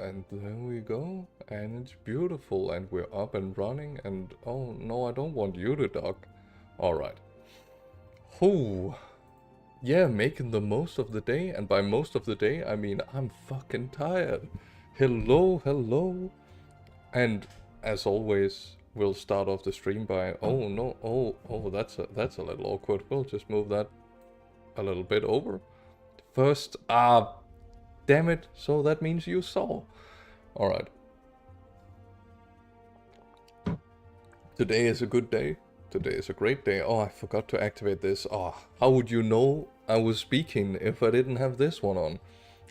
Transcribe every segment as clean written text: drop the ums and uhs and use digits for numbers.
and there we go. And it's beautiful, and we're up and running, and oh no, I don't want you to dock. Alright. Whew. Yeah, making the most of the day, and by most of the day, I mean I'm fucking tired. Hello, hello. And as always, we'll start off the stream by, oh no, oh, that's a little awkward. We'll just move that a little bit over. First, damn it, so that means you saw. Alright. Today is a good day. Today is a great day. Oh, I forgot to activate this. Oh, how would you know I was speaking if I didn't have this one on?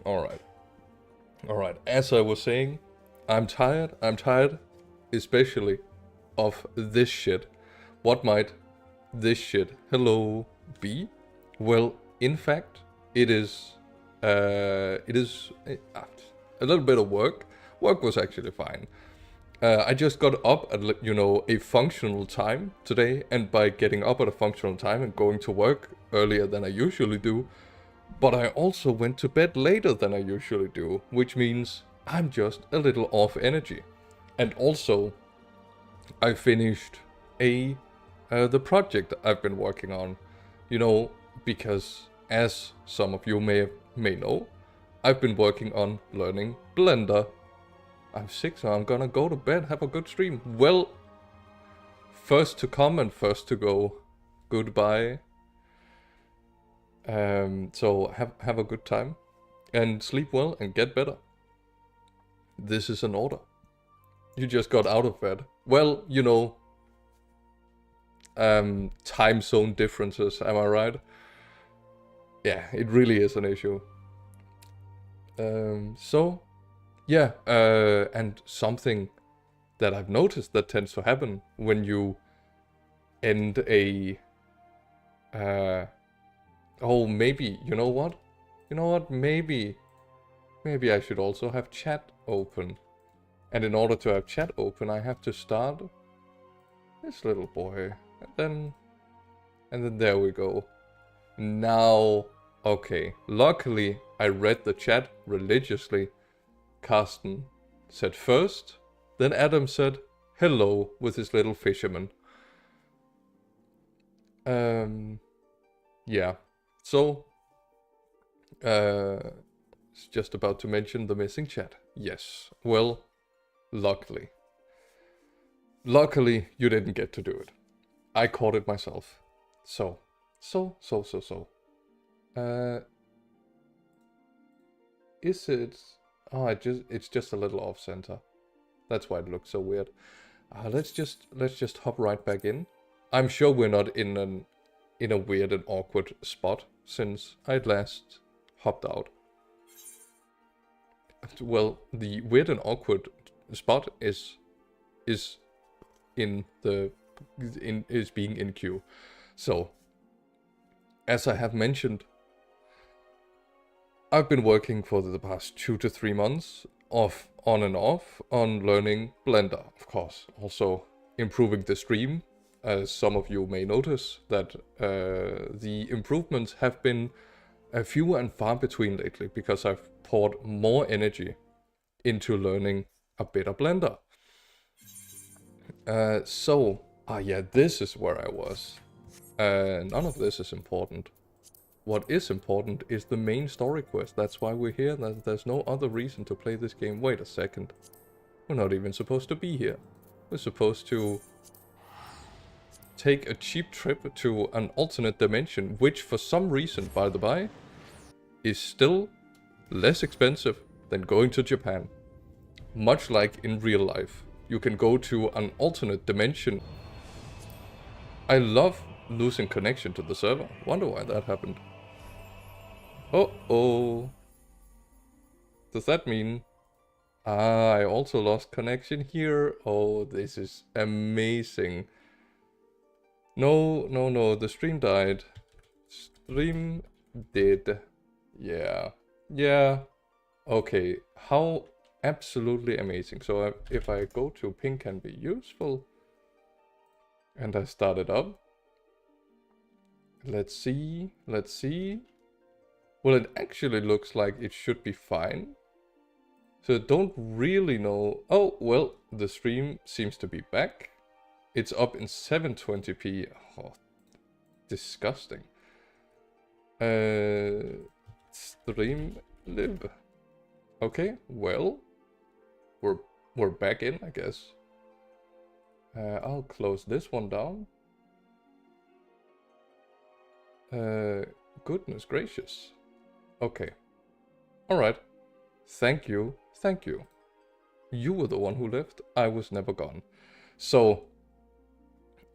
Alright. Alright, as I was saying, I'm tired. I'm tired, especially of this shit. What might this shit, hello, be? Well, in fact, it is a little bit of work. Work was actually fine. I just got up at, a functional time today, and by getting up at a functional time and going to work earlier than I usually do, but I also went to bed later than I usually do, which means I'm just a little off energy. And also, I finished the project I've been working on, because as some of you may know, I've been working on learning Blender. I'm sick, so I'm gonna go to bed, have a good stream. Well, first to come and first to go. Goodbye. So have a good time and sleep well and get better. This is an order. You just got out of bed. Well, time zone differences, am I right? Yeah, it really is an issue. Yeah, and something that I've noticed that tends to happen when you end a... oh, maybe, you know what? Maybe I should also have chat open. And in order to have chat open, I have to start this little boy. And then there we go. Now, okay. Luckily, I read the chat religiously. Carsten said first, then Adam said hello with his little fisherman. Yeah. So, it's just about to mention the missing chat. Yes. Well, luckily. Luckily, you didn't get to do it. I caught it myself. So. Is it... Oh, it's just a little off center. That's why it looks so weird. Let's just hop right back in. I'm sure we're not in a weird and awkward spot since I'd last hopped out. Well, the weird and awkward spot is being in queue. So, as I have mentioned, I've been working for the past 2 to 3 months, on and off, on learning Blender, of course. Also improving the stream, as some of you may notice that the improvements have been few and far between lately, because I've poured more energy into learning a better Blender. Yeah, this is where I was. None of this is important. What is important is the main story quest. That's why we're here. There's no other reason to play this game. Wait a second. We're not even supposed to be here. We're supposed to take a cheap trip to an alternate dimension, which for some reason, by the by, is still less expensive than going to Japan. Much like in real life. You can go to an alternate dimension. I love losing connection to the server. Wonder why that happened. Oh. Does that mean... I also lost connection here. Oh, this is amazing. No, the stream died. Stream did. Yeah. Okay, how absolutely amazing. So if I go to ping can be useful, and I start it up. Let's see. Well, it actually looks like it should be fine. So don't really know. Oh, well, the stream seems to be back. It's up in 720p. Oh, disgusting. Stream live. Okay, well, we're back in, I guess. I'll close this one down. Goodness gracious. Okay. Alright. Thank you. Thank you. You were the one who left. I was never gone. So...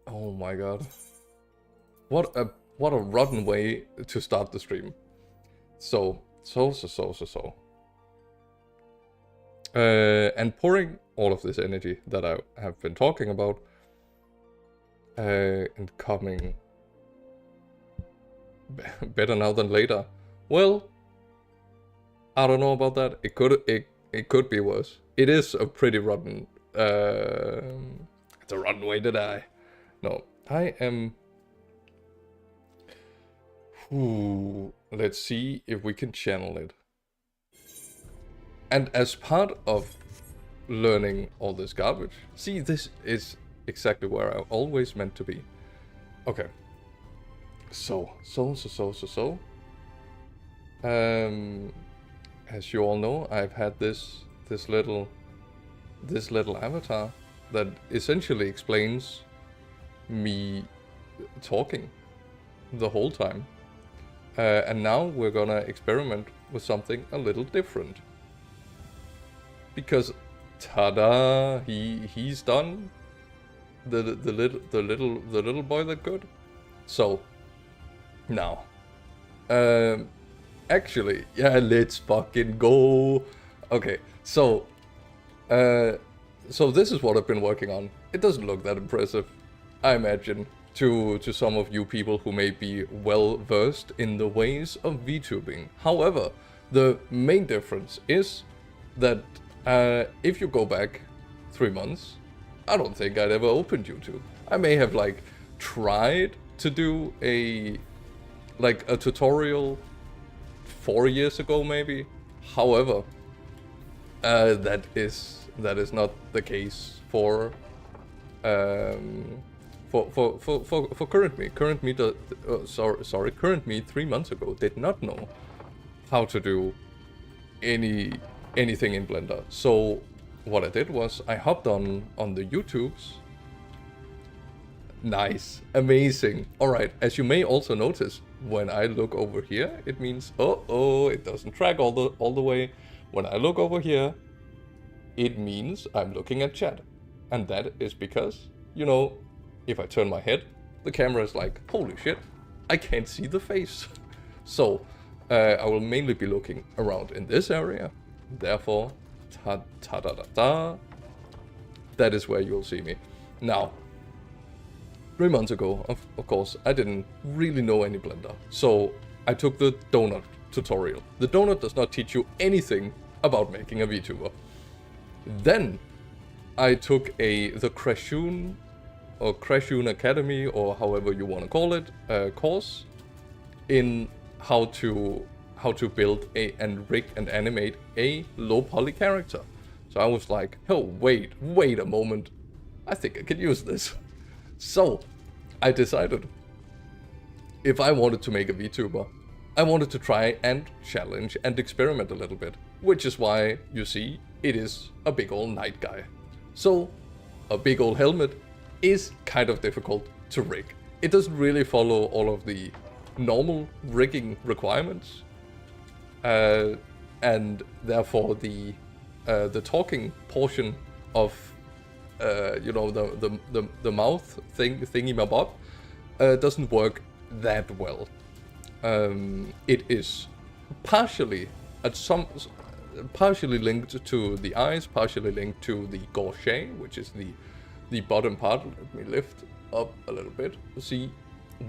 Oh my god. What a rotten way to start the stream. So. And pouring all of this energy that I have been talking about. And coming... better now than later. Well... I don't know about that. It could be worse. It is a pretty rotten... it's a rotten way to die. No, I am... Ooh, let's see if we can channel it. And as part of learning all this garbage... See, this is exactly where I always meant to be. Okay. So. As you all know, I've had this little avatar that essentially explains me talking the whole time. And now we're gonna experiment with something a little different. Because ta-da, he's done. The little boy that could. So now actually, yeah, let's fucking go. Okay, so this is what I've been working on. It doesn't look that impressive, I imagine, to some of you people who may be well versed in the ways of VTubing. However, the main difference is that if you go back 3 months, I don't think I'd ever opened YouTube. I may have like tried to do a tutorial 4 years ago, maybe. However, that is not the case for current me. Current me, current me 3 months ago did not know how to do anything in Blender. So what I did was I hopped on the YouTubes. Nice, amazing. All right, as you may also notice, when I look over here, it means, it doesn't track all the way. When I look over here, it means I'm looking at chat. And that is because, you know, if I turn my head, the camera is like, holy shit, I can't see the face. So, I will mainly be looking around in this area. Therefore, that is where you'll see me. Now, 3 months ago, of course, I didn't really know any Blender. So I took the donut tutorial. The donut does not teach you anything about making a VTuber. Then I took the Crashoon or Crashoon Academy, or however you want to call it, course in how to build and rig and animate a low poly character. So I was like, oh wait a moment, I think I could use this. So I decided if I wanted to make a VTuber, I wanted to try and challenge and experiment a little bit, which is why you see it is a big old knight guy. So a big old helmet is kind of difficult to rig. It doesn't really follow all of the normal rigging requirements, and therefore the talking portion of you know, the mouth thingy-mabob doesn't work that well. It is partially linked to the eyes, partially linked to the gauche, which is the bottom part. Let me lift up a little bit to see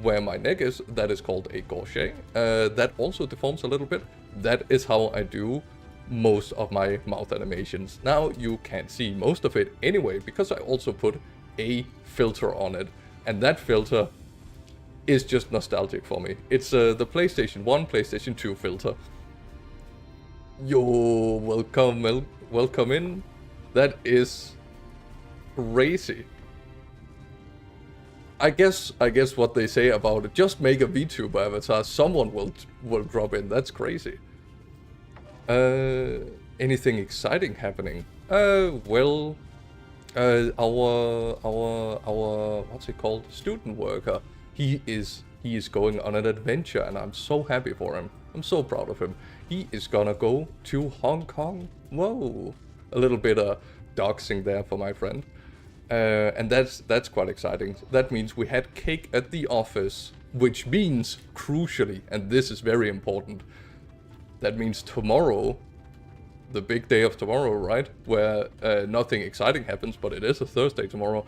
where my neck is. That is called a gauche. That also deforms a little bit. That is how I do most of my mouth animations. Now you can't see most of it anyway, because I also put a filter on it, and that filter is just nostalgic for me. It's the PlayStation 1, PlayStation 2 filter. Yo, welcome welcome in. That is crazy. I guess what they say about it, just make a VTuber avatar, someone will drop in. That's crazy. Anything exciting happening? Well, our what's it called? Student worker. He is going on an adventure, and I'm so happy for him. I'm so proud of him. He is gonna go to Hong Kong. Whoa, a little bit of doxing there for my friend. And that's quite exciting. That means we had cake at the office, which means, crucially, and this is very important, that means tomorrow, the big day of tomorrow, right? Where nothing exciting happens, but it is a Thursday tomorrow.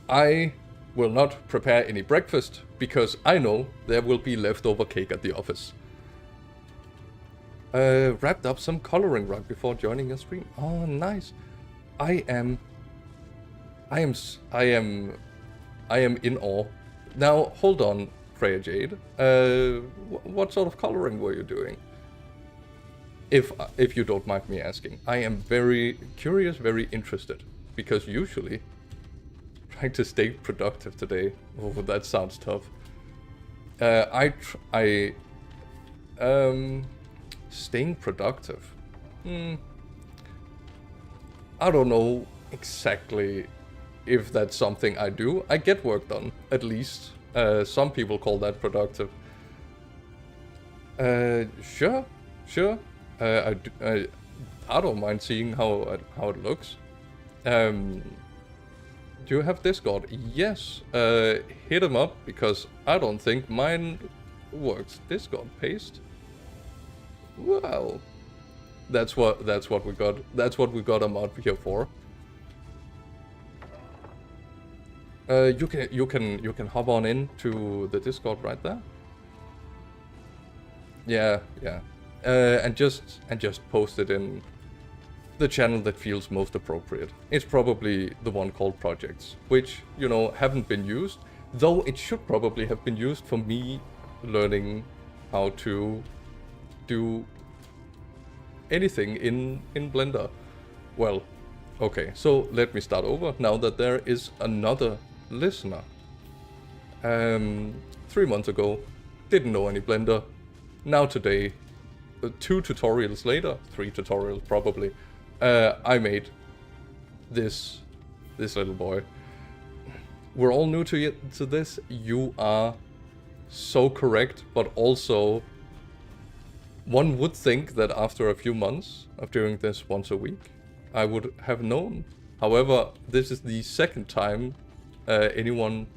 I will not prepare any breakfast because I know there will be leftover cake at the office. Wrapped up some coloring rug before joining a stream. Oh, nice. I am in awe. Now, hold on, Freya Jade. What sort of coloring were you doing? If you don't mind me asking. I am very curious, very interested. Because usually, trying to stay productive today. Oh, that sounds tough. Staying productive. I don't know exactly if that's something I do. I get work done, at least. Some people call that productive. Sure. I don't mind seeing how it looks. Do you have Discord? Yes. Hit him up because I don't think mine works. Discord paste. Wow. That's what we got. That's what we got a mod here for. You can hop on in to the Discord right there. Yeah. And just post it in the channel that feels most appropriate. It's probably the one called projects, which, you know, haven't been used, though it should probably have been used for me learning how to do anything in Blender. Well, okay, so let me start over now that there is another listener. 3 months ago, didn't know any Blender. Now today, 2 tutorials later, 3 tutorials probably, I made this little boy. We're all new to this. You are so correct, but also one would think that after a few months of doing this once a week, I would have known. However, this is the second time anyone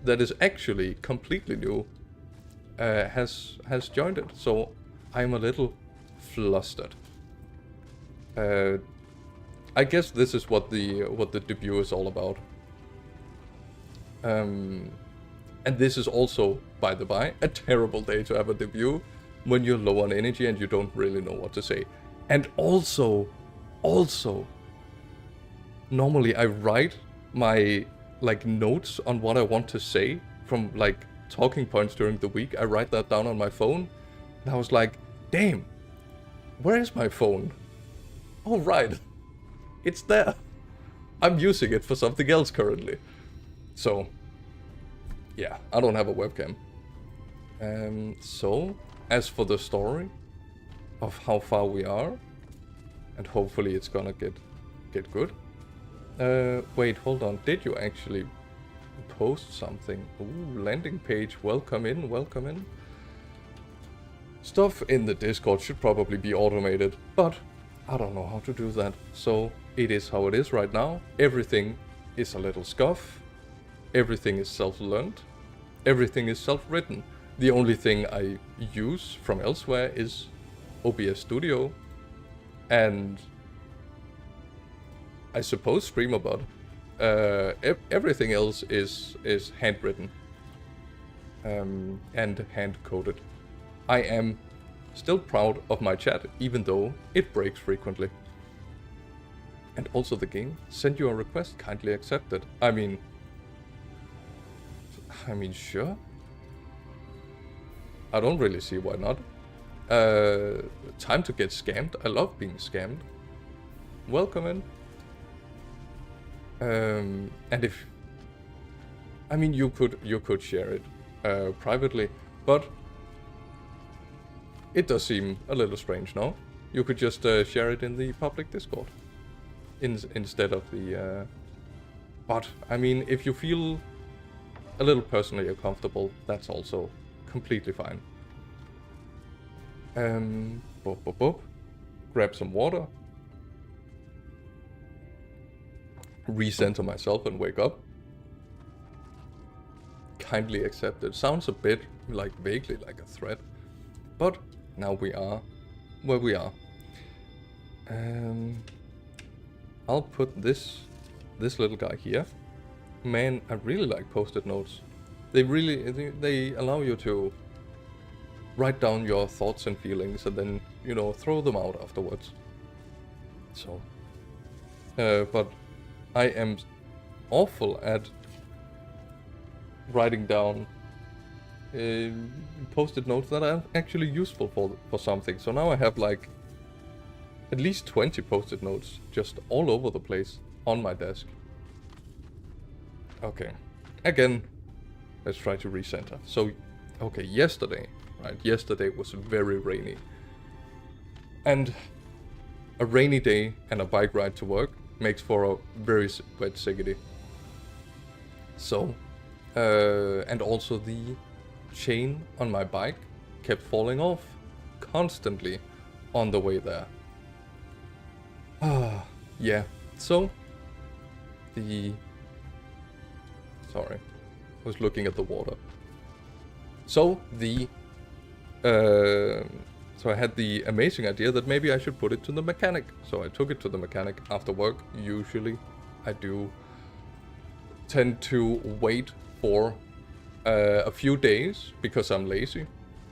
that is actually completely new has joined it. So I'm a little flustered. I guess this is what the debut is all about. And this is also, by the by, a terrible day to have a debut when you're low on energy and you don't really know what to say. And also, normally I write my notes on what I want to say from talking points during the week. I write that down on my phone, and I was like, damn, where is my phone? Oh right, it's there. I'm using it for something else currently. So yeah, I don't have a webcam. So as for the story of how far we are, and hopefully it's gonna get good. Wait, hold on. Did you actually post something? Ooh, landing page. Welcome in. Stuff in the Discord should probably be automated, but I don't know how to do that. So it is how it is right now. Everything is a little scuff. Everything is self-learned. Everything is self-written. The only thing I use from elsewhere is OBS Studio and I suppose StreamerBot. Everything else is handwritten and hand-coded. I am still proud of my chat, even though it breaks frequently. And also the game, send you a request, kindly accept it. I mean, sure. I don't really see why not. Time to get scammed. I love being scammed. Welcome in. And if... I mean, you could share it privately, but it does seem a little strange, no? You could just share it in the public Discord instead of the... But, I mean, if you feel a little personally uncomfortable, that's also completely fine. Boop, boop, boop. Grab some water. Recenter myself and wake up. Kindly accept it. Sounds a bit like vaguely like a threat, but now we are where we are. I'll put this little guy here. Man, I really like post-it notes. They allow you to write down your thoughts and feelings and then, you know, throw them out afterwards. So, but I am awful at writing down post-it notes that are actually useful for something. So now I have like at least 20 post-it notes just all over the place on my desk. Okay, again, let's try to recenter. So, okay, yesterday, right? Yesterday was very rainy. And a rainy day and a bike ride to work makes for a very wet siggity. So, and also the chain on my bike kept falling off constantly on the way there. Yeah, so sorry, I was looking at the water. So so I had the amazing idea that maybe I should put it to the mechanic. So I took it to the mechanic after work. Usually I do tend to wait for a few days because I'm lazy.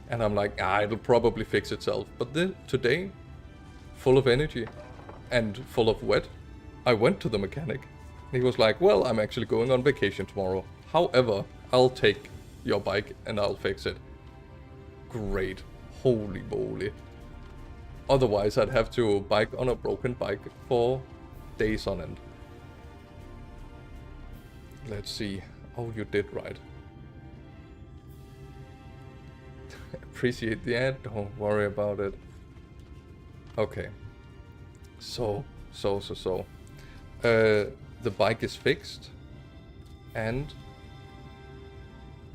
And I'm like, it'll probably fix itself. But today, full of energy and full of wet, I went to the mechanic. He was like, well, I'm actually going on vacation tomorrow. However, I'll take your bike and I'll fix it. Great. Holy moly. Otherwise, I'd have to bike on a broken bike for days on end. Let's see. Oh, you did right. Appreciate the ad. Don't worry about it. Okay. So. The bike is fixed, and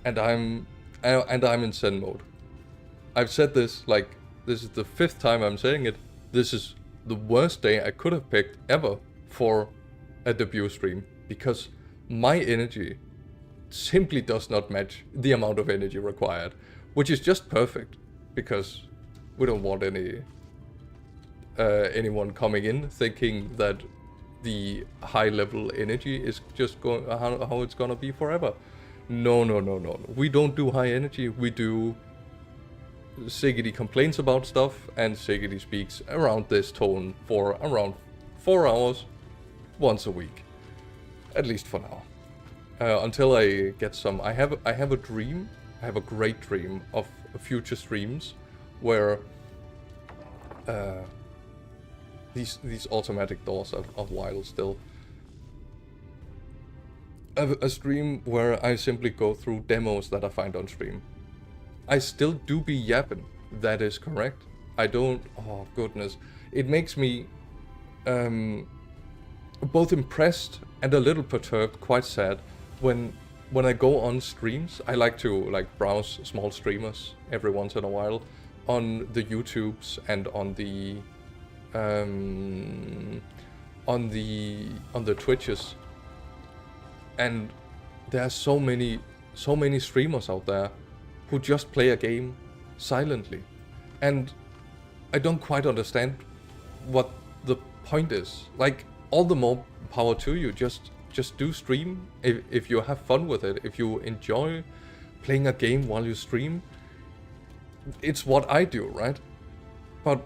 I'm in Zen mode. I've said this like this is the 5th time I'm saying it. This is the worst day I could have picked ever for a debut stream because my energy simply does not match the amount of energy required, which is just perfect because we don't want anyone coming in thinking that the high level energy is just going how it's gonna be forever. No. We don't do high energy. We do Siggy complains about stuff and Siggy speaks around this tone for around 4 hours once a week, at least for now. Until I get some. I have a dream. I have a great dream of future streams where these automatic doors are wild still. A stream where I simply go through demos that I find on stream. I still do be yapping. That is correct. I don't. Oh goodness, it makes me both impressed and a little perturbed, quite sad when I go on streams. I like to browse small streamers every once in a while on the YouTubes and on the Twitches, and there are so many streamers out there who just play a game silently, and I don't quite understand what the point is. Like, all the more power to you. Just do stream if you have fun with it. If you enjoy playing a game while you stream, it's what I do, right? But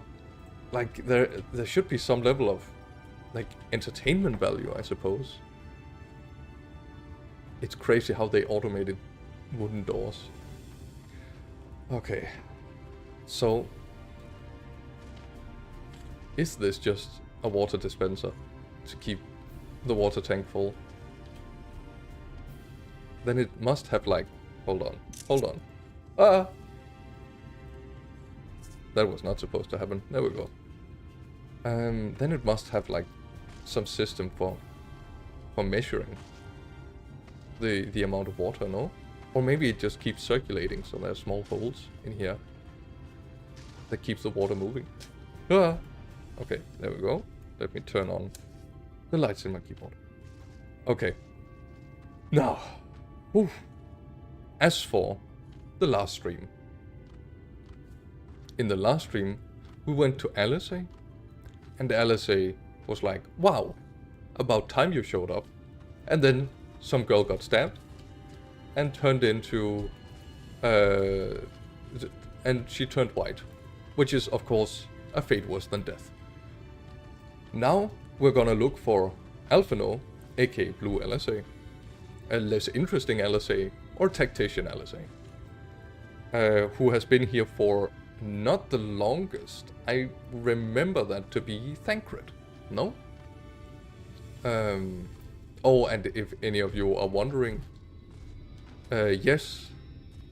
like there should be some level of like entertainment value, I suppose. It's crazy how they automated wooden doors. Okay, so Is this just a water dispenser to keep the water tank full? Then it must have like... Hold on. Ah! That was not supposed to happen. There we go. Then it must have like some system for measuring the amount of water, no? Or maybe it just keeps circulating, so there's small holes in here that keeps the water moving. Ah! Okay, there we go. Let me turn on the lights in my keyboard. Okay. Now, oof. As for the last stream. In the last stream, we went to LSA, and LSA was like, wow, about time you showed up. And then some girl got stabbed and turned into... and she turned white, which is, of course, a fate worse than death. Now, we're gonna look for Alphino, aka Blue LSA, a less interesting LSA, or Tactician LSA, who has been here for not the longest. I remember that to be Thancred, no? Oh, and if any of you are wondering, yes,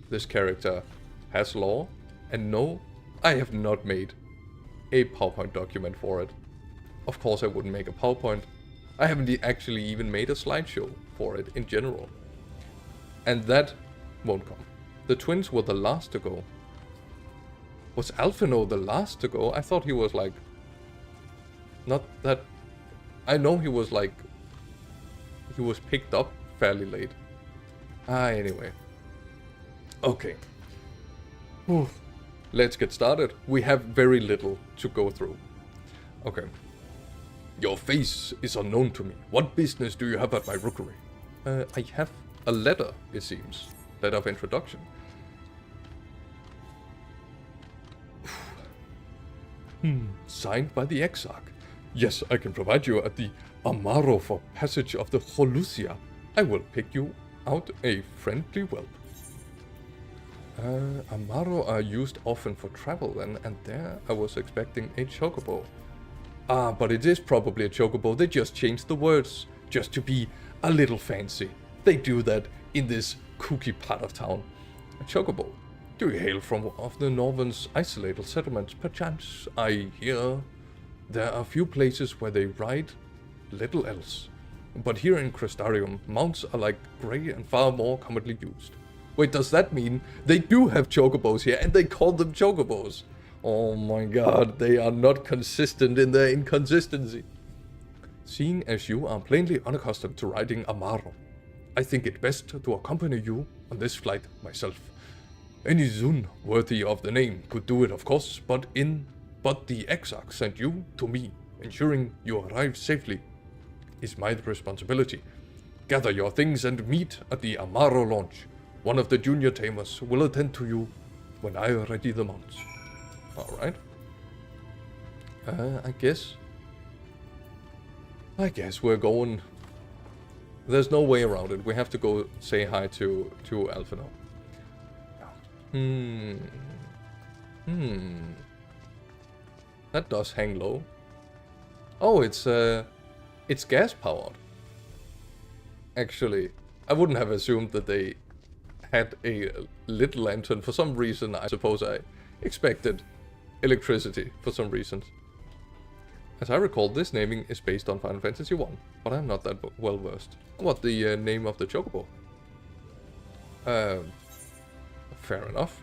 this character has lore, and no, I have not made a PowerPoint document for it. Of course I wouldn't make a PowerPoint. I haven't actually even made a slideshow for it in general. And that won't come. The twins were the last to go. Was Alphino the last to go? I thought he was like... Not that... I know he was like... He was picked up fairly late. Anyway. Okay. Whew. Let's get started. We have very little to go through. Okay. Your face is unknown to me. What business do you have at my rookery? I have a letter, it seems. Letter of introduction. Signed by the Exarch. Yes, I can provide you at the Amaro for passage of the Holusia. I will pick you out a friendly whelp. Amaro are used often for travel then, and there I was expecting a chocobo. Ah, but it is probably a chocobo. They just changed the words, just to be a little fancy. They do that in this kooky part of town. A chocobo. Do you hail from of the northern's isolated settlements? Perchance I hear there are few places where they ride little else. But here in Crystarium, mounts are like grey and far more commonly used. Wait, does that mean they do have chocobos here and they call them chocobos? Oh my god, they are not consistent in their inconsistency. Seeing as you are plainly unaccustomed to riding Amaro, I think it best to accompany you on this flight myself. Any Zun worthy of the name could do it, of course, but the Exarch sent you to me. Ensuring you arrive safely is my responsibility. Gather your things and meet at the Amaro launch. One of the junior tamers will attend to you when I ready the mounts. Alright. I guess we're going... There's no way around it. We have to go say hi to Alphino. That does hang low. Oh, it's gas powered. Actually, I wouldn't have assumed that they had a lit lantern. For some reason, I suppose I expected electricity for some reasons. As I recall, this naming is based on Final Fantasy 1, but I'm not that well versed. What the name of the chocobo? Fair enough.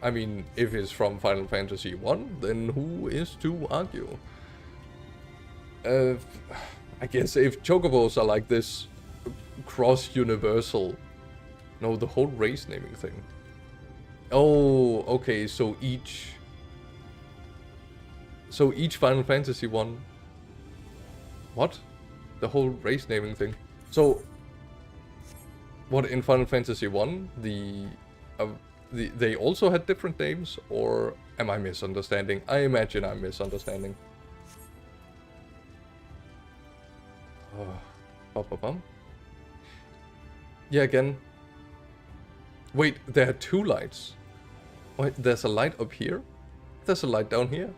I mean, if it's from Final Fantasy 1, then who is to argue? I guess if chocobos are like this cross-universal... No, the whole race naming thing. Oh, okay, so each Final Fantasy one... What? The whole race naming thing. So, what, in Final Fantasy 1, they also had different names, or am I misunderstanding? I imagine I'm misunderstanding. Yeah, again. Wait, there are two lights. Wait, there's a light up here? There's a light down here?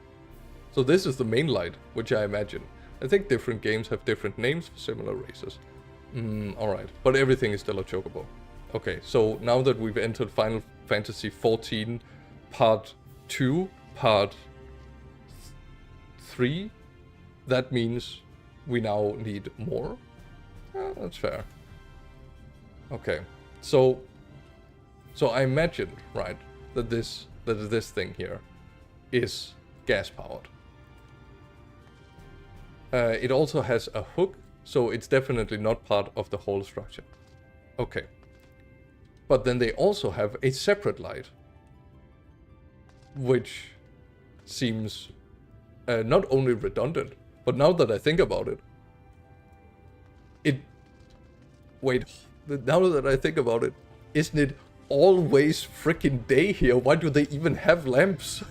So this is the main light, which I imagine. I think different games have different names for similar races. Alright, but everything is still a chocobo. Okay, so now that we've entered Final Fantasy XIV Part 2, Part 3, that means we now need more. That's fair. Okay, so I imagined, right, that this thing here is gas powered. It also has a hook, so it's definitely not part of the whole structure. Okay. But then they also have a separate light, which seems not only redundant, but now that I think about it, now that I think about it, isn't it always freaking day here? Why do they even have lamps?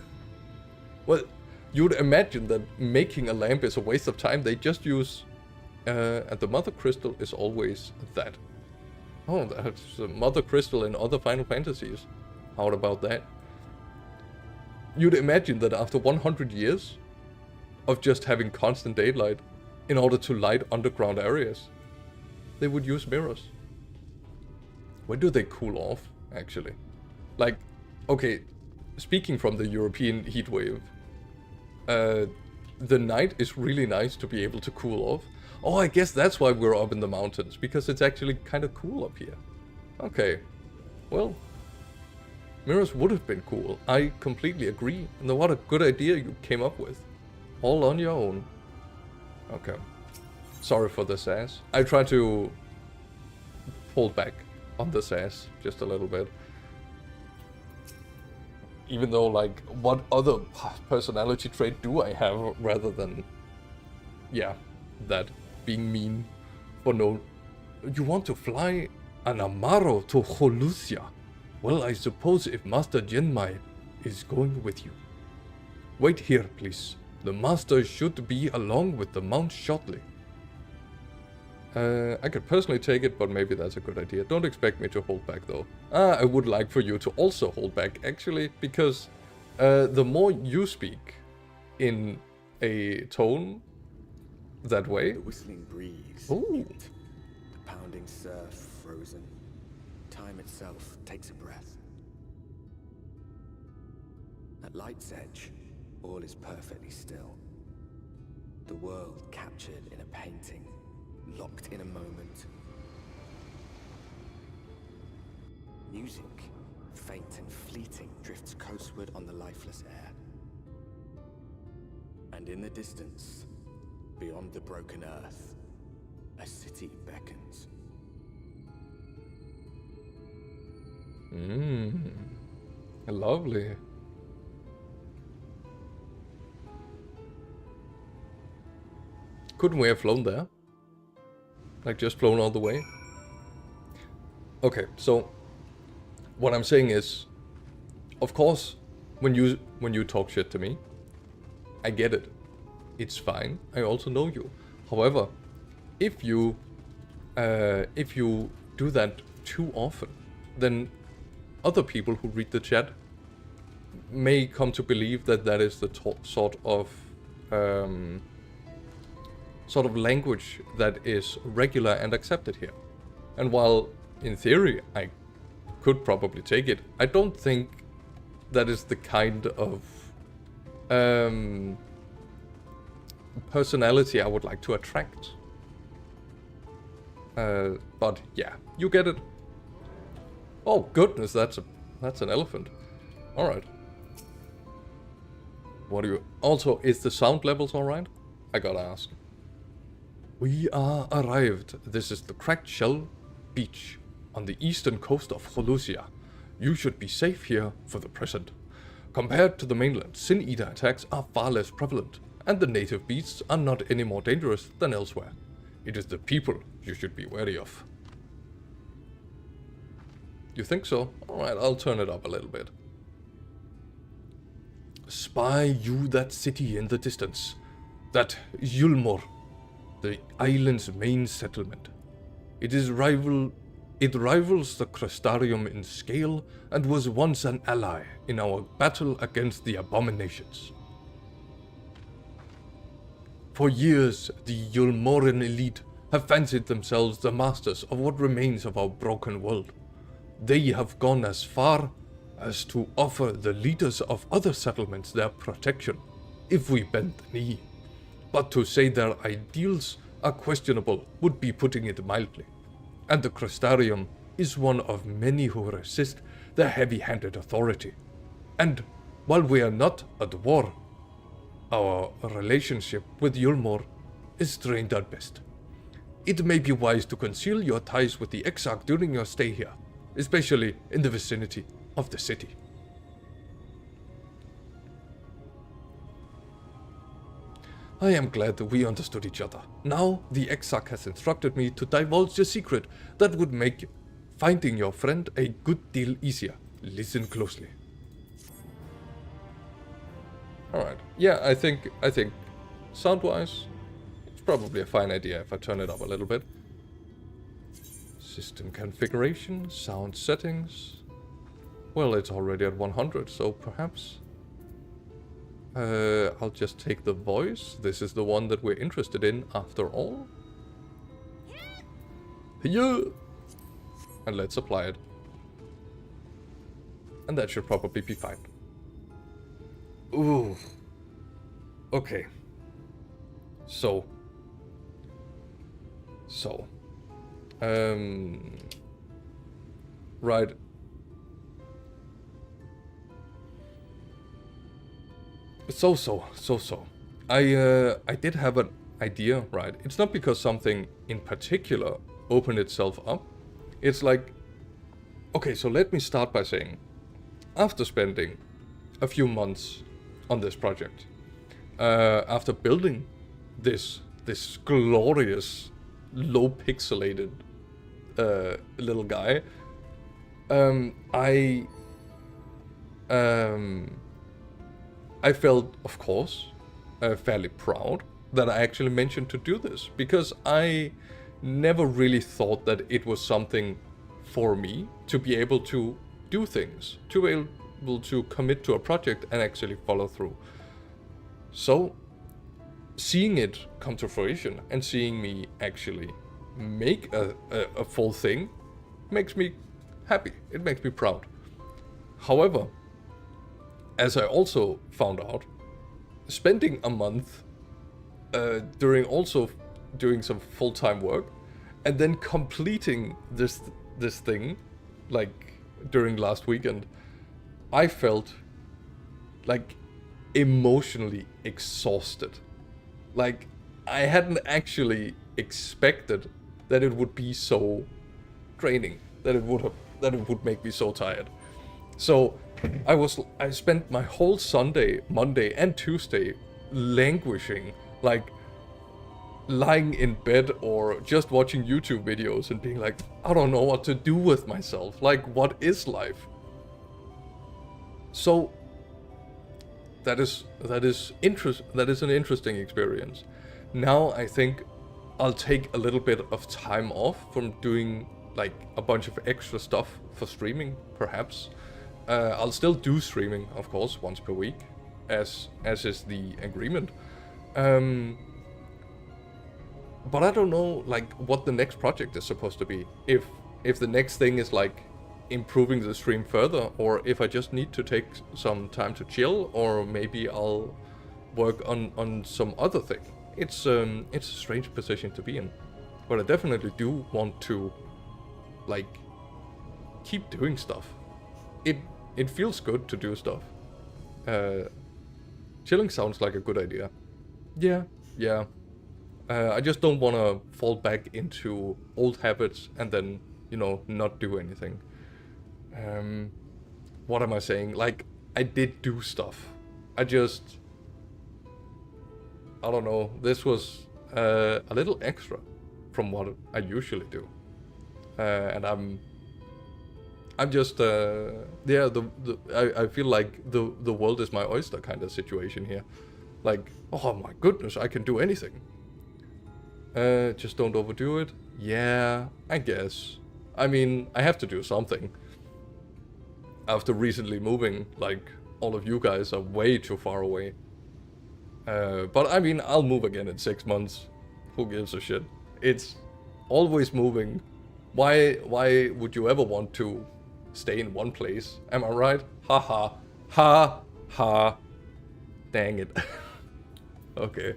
Well, you'd imagine that making a lamp is a waste of time. They just use, and the mother crystal is always that. Oh, that's a mother crystal in other Final Fantasies. How about that? You'd imagine that after 100 years of just having constant daylight in order to light underground areas, they would use mirrors. When do they cool off, actually? Like, okay, speaking from the European heatwave, the night is really nice to be able to cool off. Oh, I guess that's why we're up in the mountains, because it's actually kind of cool up here. Okay, well, mirrors would have been cool. I completely agree. And what a good idea you came up with. All on your own. Okay. Sorry for the sass. I try to hold back on the sass just a little bit. Even though, like, what other personality trait do I have rather than, yeah, that being mean for no... You want to fly an Amaro to Holusia? Well, I suppose if Master Genmai is going with you. Wait here, please. The Master should be along with the mount shortly. I could personally take it, but maybe that's a good idea. Don't expect me to hold back, though. I would like for you to also hold back, actually, because the more you speak in a tone that way... The whistling breeze, Ooh. mute, the pounding surf frozen. Time itself takes a breath. At light's edge, all is perfectly still. The world captured in a painting, locked in a moment. Music, faint and fleeting, drifts coastward on the lifeless air. And in the distance, beyond the broken earth, a city beckons. Lovely. Couldn't we have flown there? Like, just flown all the way? Okay, so what I'm saying is, of course, when you talk shit to me, I get it. It's fine. I also know you. However, if you do that too often, then other people who read the chat may come to believe that that is the sort of language that is regular and accepted here. And while in theory I could probably take it, I don't think that is the kind of personality I would like to attract. But yeah, you get it. Oh goodness, that's an elephant. All right. What do you... Also, is the sound levels all right? I gotta ask. We are arrived. This is the Cracked Shell Beach on the eastern coast of Holusia. You should be safe here for the present. Compared to the mainland, Sin Eater attacks are far less prevalent, and the native beasts are not any more dangerous than elsewhere. It is the people you should be wary of. You think so? Alright, I'll turn it up a little bit. Spy you that city in the distance. That Yulmor, the island's main settlement. It rivals the Crestarium in scale and was once an ally in our battle against the abominations. For years, the Yulmoran elite have fancied themselves the masters of what remains of our broken world. They have gone as far as to offer the leaders of other settlements their protection, if we bend the knee. But to say their ideals are questionable would be putting it mildly. And the Crystarium is one of many who resist their heavy-handed authority. And while we are not at war, our relationship with Yulmor is strained at best. It may be wise to conceal your ties with the Exarch during your stay here, especially in the vicinity of the city. I am glad that we understood each other. Now, the Exarch has instructed me to divulge a secret that would make finding your friend a good deal easier. Listen closely. Alright, yeah, I think sound-wise, it's probably a fine idea if I turn it up a little bit. System configuration, sound settings. Well, it's already at 100, so perhaps... I'll just take the voice. This is the one that we're interested in after all. Yeah. And let's apply it. And that should probably be fine. Ooh. Okay. So. Right. So. I did have an idea, right? It's not because something in particular opened itself up. It's like, okay, so let me start by saying, after spending a few months on this project, after building this glorious, low pixelated little guy, I felt, of course, fairly proud that I actually mentioned to do this, because I never really thought that it was something for me to be able to do things, to be able to commit to a project and actually follow through. So, seeing it come to fruition and seeing me actually make a full thing makes me happy. It makes me proud. However, as I also found out, spending a month doing some full-time work and then completing this thing, like during last weekend, I felt like emotionally exhausted. Like I hadn't actually expected that it would be so draining, that it would make me so tired. So I spent my whole Sunday, Monday and Tuesday languishing, like lying in bed or just watching YouTube videos and being like, I don't know what to do with myself. Like, what is life? So that is an interesting experience. Now I think I'll take a little bit of time off from doing like a bunch of extra stuff for streaming, perhaps. I'll still do streaming, of course, once per week, as is the agreement. But I don't know, like, what the next project is supposed to be. If the next thing is like improving the stream further, or if I just need to take some time to chill, or maybe I'll work on some other thing. It's a strange position to be in, but I definitely do want to, like, keep doing stuff. It feels good to do stuff. Chilling sounds like a good idea. Yeah. I just don't want to fall back into old habits and then, not do anything. What am I saying? Like, I did do stuff. I don't know. This was a little extra from what I usually do. And I'm just, I feel like the world is my oyster kind of situation here. Like, oh my goodness, I can do anything. Just don't overdo it. Yeah, I guess. I mean, I have to do something. After recently moving, like, all of you guys are way too far away. But I mean, I'll move again in 6 months. Who gives a shit? It's always moving. Why would you ever want to stay in one place? Am I right? Ha ha. Ha ha. Dang it. Okay.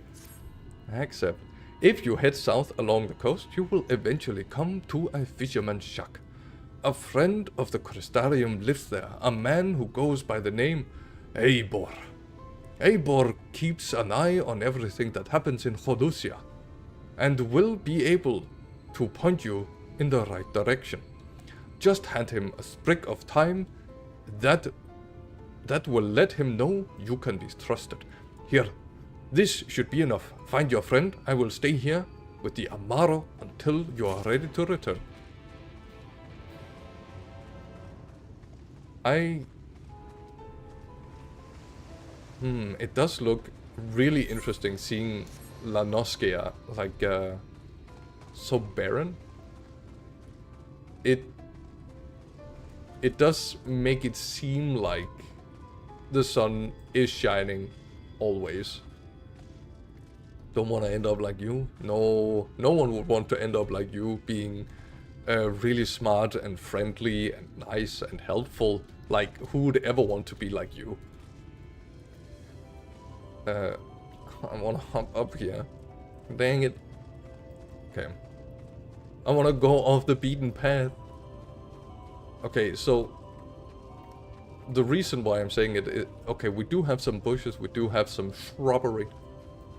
Accept. If you head south along the coast, you will eventually come to a fisherman's shack. A friend of the Crystarium lives there, a man who goes by the name Eivor. Eivor keeps an eye on everything that happens in Hodusia, and will be able to point you in the right direction. Just hand him a sprig of thyme that will let him know you can be trusted. Here, this should be enough. Find your friend. I will stay here with the Amaro until you are ready to return. It does look really interesting seeing La Noscea, like, so barren. It does make it seem like the sun is shining always. Don't want to end up like you. No one would want to end up like you, being really smart and friendly and nice and helpful. Like, who would ever want to be like you? I want to hop up here. Dang it. Okay. I want to go off the beaten path. Okay, so the reason why I'm saying it, okay, we do have some bushes, we do have some shrubbery,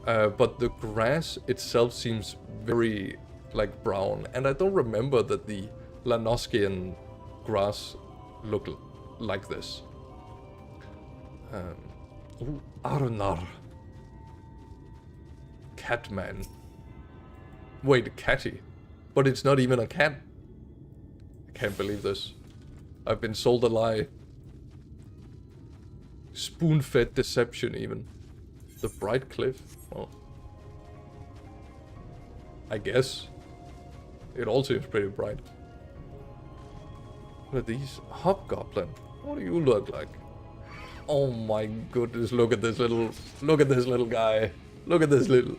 but the grass itself seems very, like, brown, and I don't remember that the Lanoscian grass looked like this. Ooh, Arnar. Catman. Wait, catty. But it's not even a cat. I can't believe this. I've been sold a lie. Spoon-fed deception, even. The bright cliff. Well, I guess. It all seems pretty bright. What are these? Hobgoblin. What do you look like? Oh my goodness, look at this little guy. Look at this little...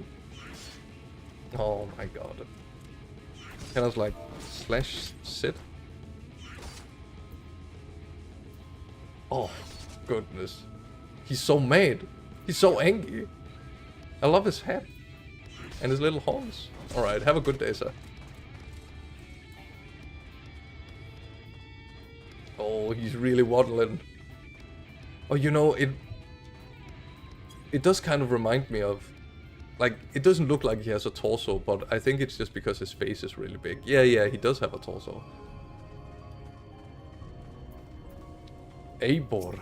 Oh my god. Can I just, like, slash sit? Oh, goodness. He's so mad. He's so angry. I love his hat. And his little horns. Alright, have a good day, sir. Oh, he's really waddling. Oh, you know, it does kind of remind me of... Like, it doesn't look like he has a torso, but I think it's just because his face is really big. Yeah, he does have a torso. Eivor.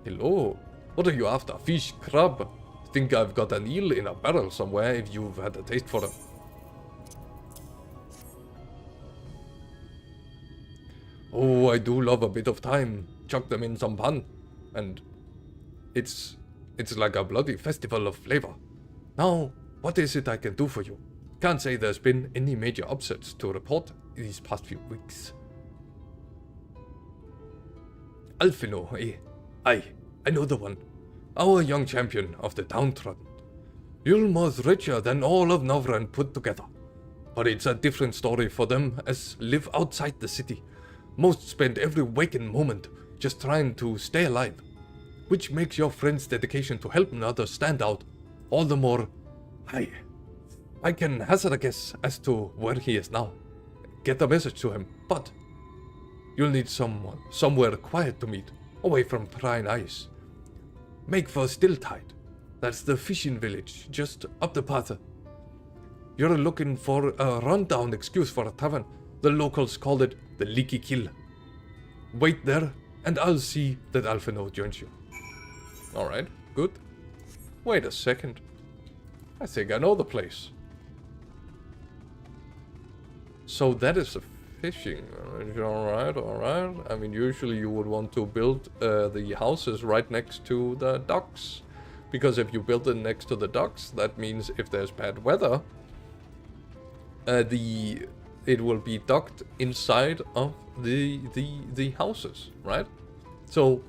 Hello. What are you after? Fish? Crab? Think I've got an eel in a barrel somewhere if you've had a taste for them. Oh, I do love a bit of thyme. Chuck them in some pan. And it's like a bloody festival of flavor. Now, what is it I can do for you? Can't say there's been any major upsets to report these past few weeks. Alfino, eh? Aye, I know the one. Our young champion of the downtrodden. Yulmo's richer than all of Novran put together. But it's a different story for them as live outside the city. Most spend every waking moment just trying to stay alive. Which makes your friend's dedication to helping others stand out all the more high. I can hazard a guess as to where he is now. Get a message to him, but you'll need somewhere quiet to meet, away from prying eyes. Make for Stilltide. That's the fishing village, just up the path. You're looking for a rundown excuse for a tavern. The locals call it the Leaky Kill. Wait there, and I'll see that Alfino joins you. Alright, good. Wait a second. I think I know the place. So that is a fishing. Alright. I mean, usually you would want to build the houses right next to the docks. Because if you build it next to the docks, that means if there's bad weather, it will be docked inside of the houses, right? So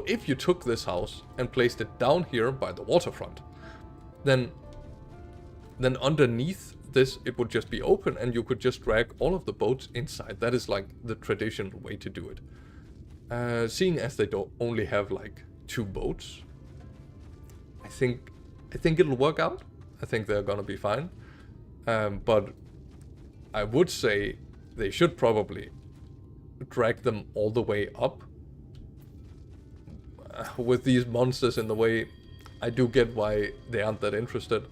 if you took this house and placed it down here by the waterfront, then underneath this it would just be open and you could just drag all of the boats inside. That is like the traditional way to do it. Seeing as they don't only have like 2 boats, I think it'll work out. I think they're gonna be fine. But I would say they should probably drag them all the way up. With these monsters in the way, I do get why they aren't that interested.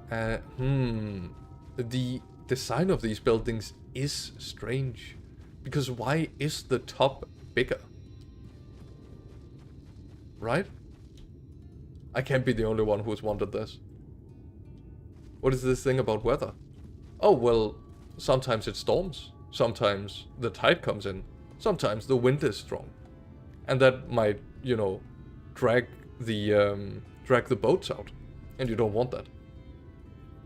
The design of these buildings is strange. Because why is the top bigger? Right? I can't be the only one who's wanted this. What is this thing about weather? Oh, well, sometimes it storms. Sometimes the tide comes in. Sometimes the wind is strong. And that might, you know, drag the boats out. And you don't want that.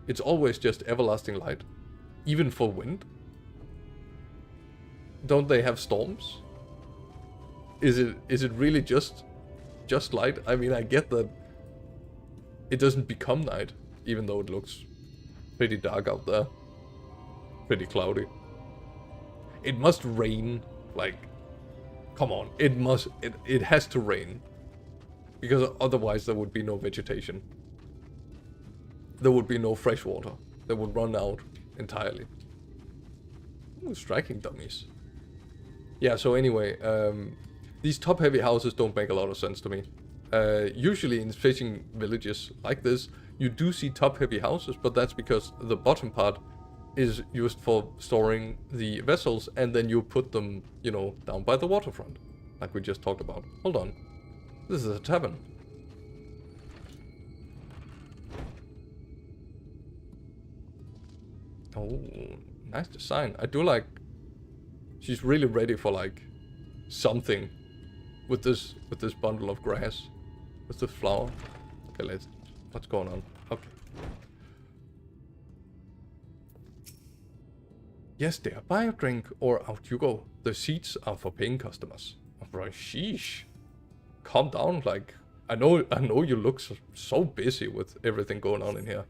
It's always just everlasting light. Even for wind. Don't they have storms? Is it really just light? I mean, I get that it doesn't become night, even though it looks pretty dark out there. Pretty cloudy. It must rain, like, come on, it has to rain. Because otherwise there would be no vegetation. There would be no fresh water. They would run out entirely. Ooh, striking dummies. Yeah, so anyway, these top-heavy houses don't make a lot of sense to me. Usually in fishing villages like this, you do see top-heavy houses, but that's because the bottom part is used for storing the vessels, and then you put them, you know, down by the waterfront, like we just talked about. Hold on. This is a tavern. Oh, nice design. I do like... She's really ready for, like, something with this bundle of grass. With the flower. Okay, what's going on? Okay. Yes, dear, buy a drink or out you go. The seats are for paying customers. Oh, bro, sheesh. Calm down, like, I know you look so busy with everything going on in here.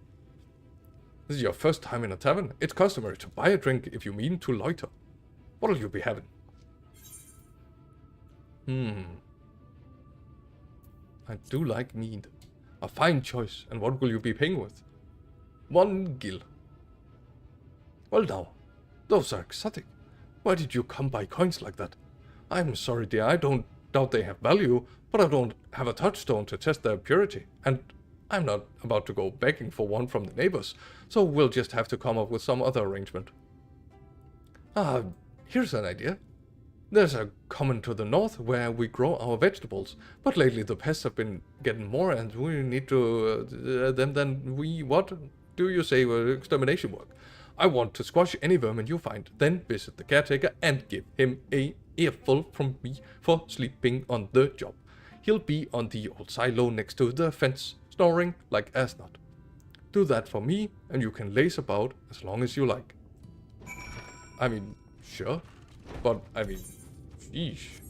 This is your first time in a tavern. It's customary to buy a drink if you mean to loiter. What'll you be having? I do like mead. A fine choice. And what will you be paying with? 1 gil. Well now, those are exotic. Why did you come by coins like that? I'm sorry, dear, I don't doubt they have value, but I don't have a touchstone to test their purity. And I'm not about to go begging for one from the neighbors, so we'll just have to come up with some other arrangement. Here's an idea. There's a common to the north where we grow our vegetables, but lately the pests have been getting more and we need to, what do you say, extermination work? I want to squash any vermin you find, then visit the caretaker and give him a earful from me for sleeping on the job. He'll be on the old silo next to the fence, snoring like a snot. Do that for me and you can lace about as long as you like. I mean, sure, but I mean, sheesh.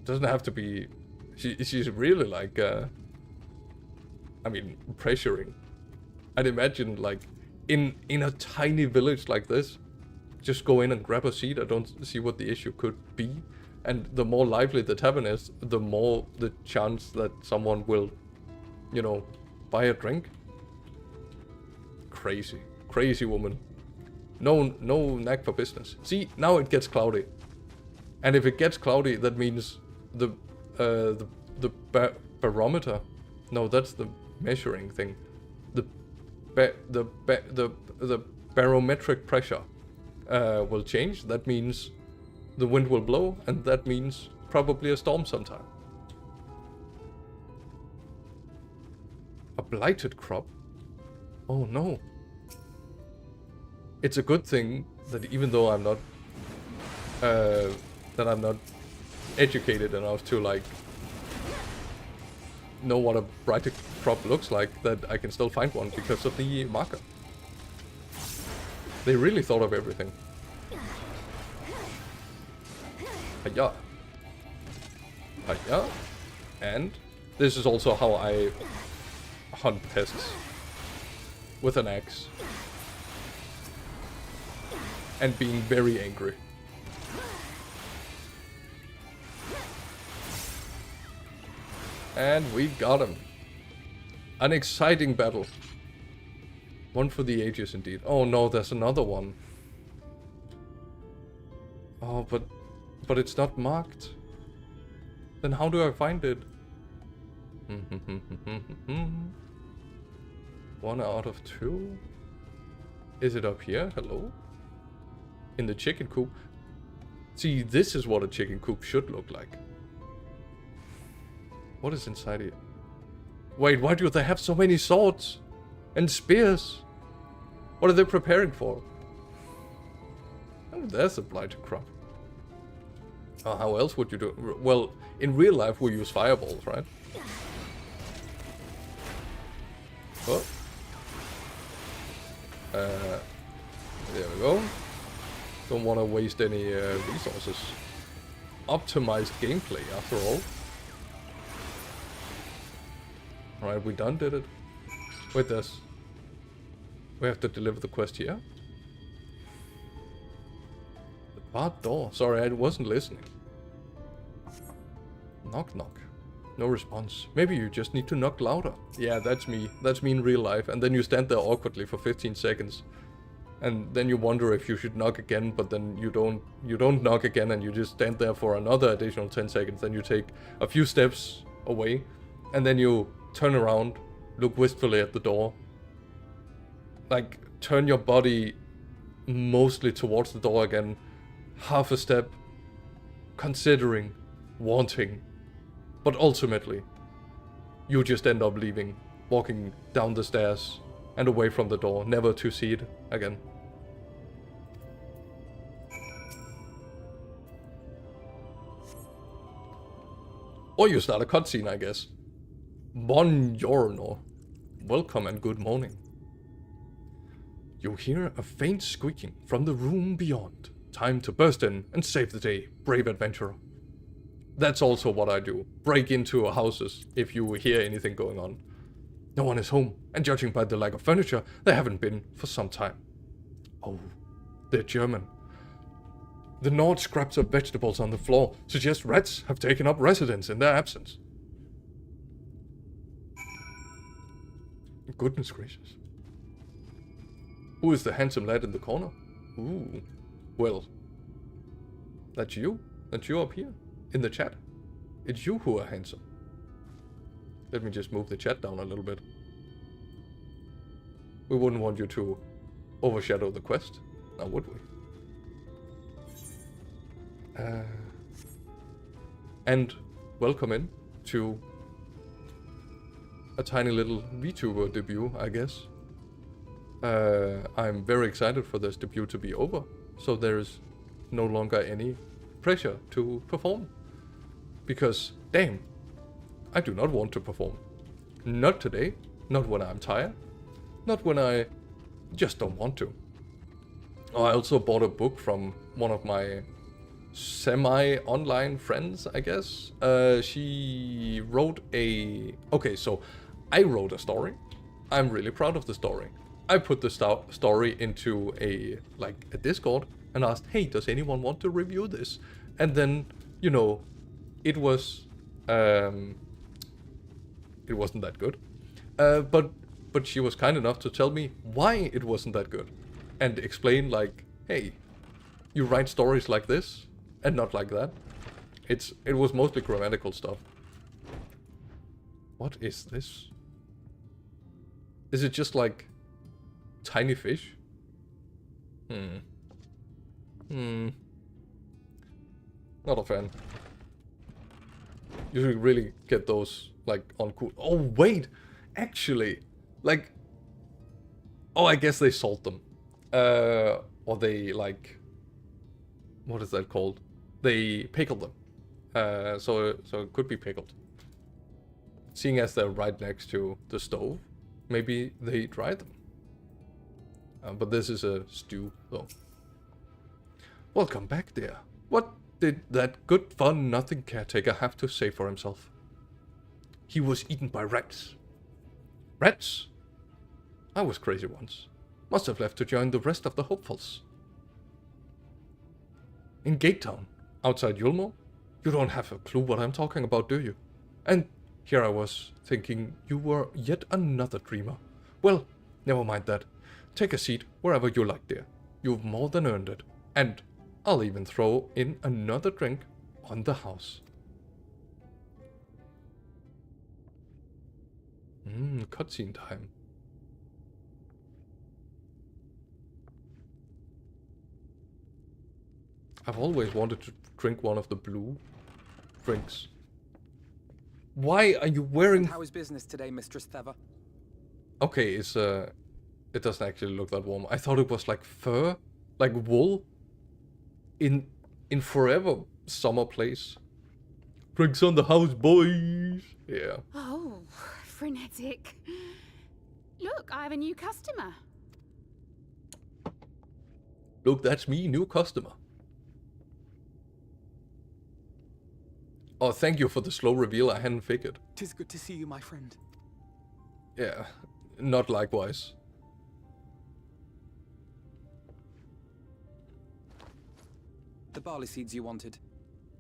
Doesn't have to be... She's really like, I mean, pressuring. I'd imagine, like, in a tiny village like this, just go in and grab a seat. I don't see what the issue could be. And the more lively the tavern is, the more the chance that someone will, you know, buy a drink. Crazy. Crazy woman. No knack for business. See, now it gets cloudy. And if it gets cloudy, that means the barometer. No, that's the measuring thing. The barometric pressure will change. That means the wind will blow, and that means probably a storm sometime. A blighted crop? Oh no. It's a good thing that even though I'm not educated enough to like know what a blighted crop looks like, that I can still find one because of the marker. They really thought of everything. Hiya. Hiya. And this is also how I hunt pests with an axe. And being very angry. And we got him. An exciting battle. One for the ages indeed. Oh no, there's another one. Oh, but it's not marked. Then how do I find it? 1 out of 2? Is it up here? Hello? In the chicken coop? See, this is what a chicken coop should look like. What is inside here? Wait, why do they have so many swords? And spears? What are they preparing for? Oh, there's a blighted crop. Oh, how else would you do? Well, in real life we use fireballs, right? Oh. There we go. Don't want to waste any resources. Optimized gameplay, after all. Alright, we done did it. Wait, this. We have to deliver the quest here. The barred door. Sorry, I wasn't listening. Knock knock. No response. Maybe you just need to knock louder. Yeah, that's me. That's me in real life. And then you stand there awkwardly for 15 seconds. And then you wonder if you should knock again, but then you don't knock again, and you just stand there for another additional 10 seconds. Then you take a few steps away, and then you turn around, look wistfully at the door. Like, turn your body mostly towards the door again, half a step, considering, wanting, but ultimately, you just end up leaving, walking down the stairs and away from the door, never to see it again. Or you start a cutscene, I guess. Buongiorno. Welcome and good morning. You hear a faint squeaking from the room beyond. Time to burst in and save the day, brave adventurer. That's also what I do. Break into houses if you hear anything going on. No one is home, and judging by the lack of furniture, they haven't been for some time. Oh, they're German. The gnawed scraps of vegetables on the floor suggest rats have taken up residence in their absence. Goodness gracious. Who is the handsome lad in the corner? Ooh. Well, that's you. That's you up here, in the chat. It's you who are handsome. Let me just move the chat down a little bit. We wouldn't want you to overshadow the quest, now would we? And welcome in to a tiny little VTuber debut, I guess. I'm very excited for this debut to be over, so there is no longer any pressure to perform. Because, damn, I do not want to perform. Not today, not when I'm tired, not when I just don't want to. Oh, I also bought a book from one of my semi-online friends, I guess. She wrote a... Okay, so I wrote a story. I'm really proud of the story. I put the story into a Discord and asked, hey, does anyone want to review this? And then, you know, it was... it wasn't that good. But she was kind enough to tell me why it wasn't that good. And explain, like, hey, you write stories like this and not like that. It was mostly grammatical stuff. What is this? Is it just like tiny fish? Not a fan. You should really get those like on cool. Oh wait, actually, like, oh, I guess they salt them, or they like, what is that called? They pickle them. So it could be pickled. Seeing as they're right next to the stove, maybe they dry them. But this is a stew, though. Welcome back, dear. What did that good-for-nothing caretaker have to say for himself? He was eaten by rats. Rats? I was crazy once. Must have left to join the rest of the hopefuls. In Gate Town, outside Yulmo? You don't have a clue what I'm talking about, do you? And here I was, thinking you were yet another dreamer. Well, never mind that. Take a seat wherever you like, dear. You've more than earned it. And I'll even throw in another drink on the house. Cutscene time. I've always wanted to drink one of the blue drinks. Why are you wearing... And how is business today, Mistress Theva? Okay, it's it doesn't actually look that warm. I thought it was like fur, like wool, in forever summer place. Drinks on the house, boys. Yeah. Oh, frenetic. Look, I have a new customer. Look, that's me, new customer. Oh, thank you for the slow reveal. I hadn't figured. 'Tis good to see you, my friend. Yeah, not likewise. The barley seeds you wanted.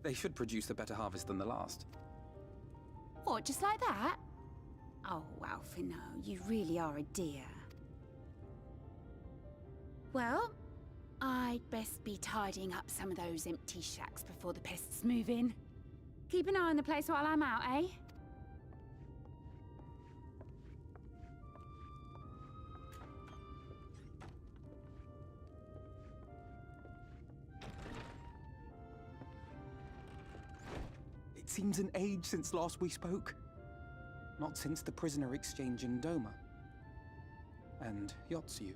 They should produce a better harvest than the last. What, just like that? Oh, Alfino, you really are a dear. Well, I'd best be tidying up some of those empty shacks before the pests move in. Keep an eye on the place while I'm out, eh? It seems an age since last we spoke. Not since the prisoner exchange in Doma. And Yotsu.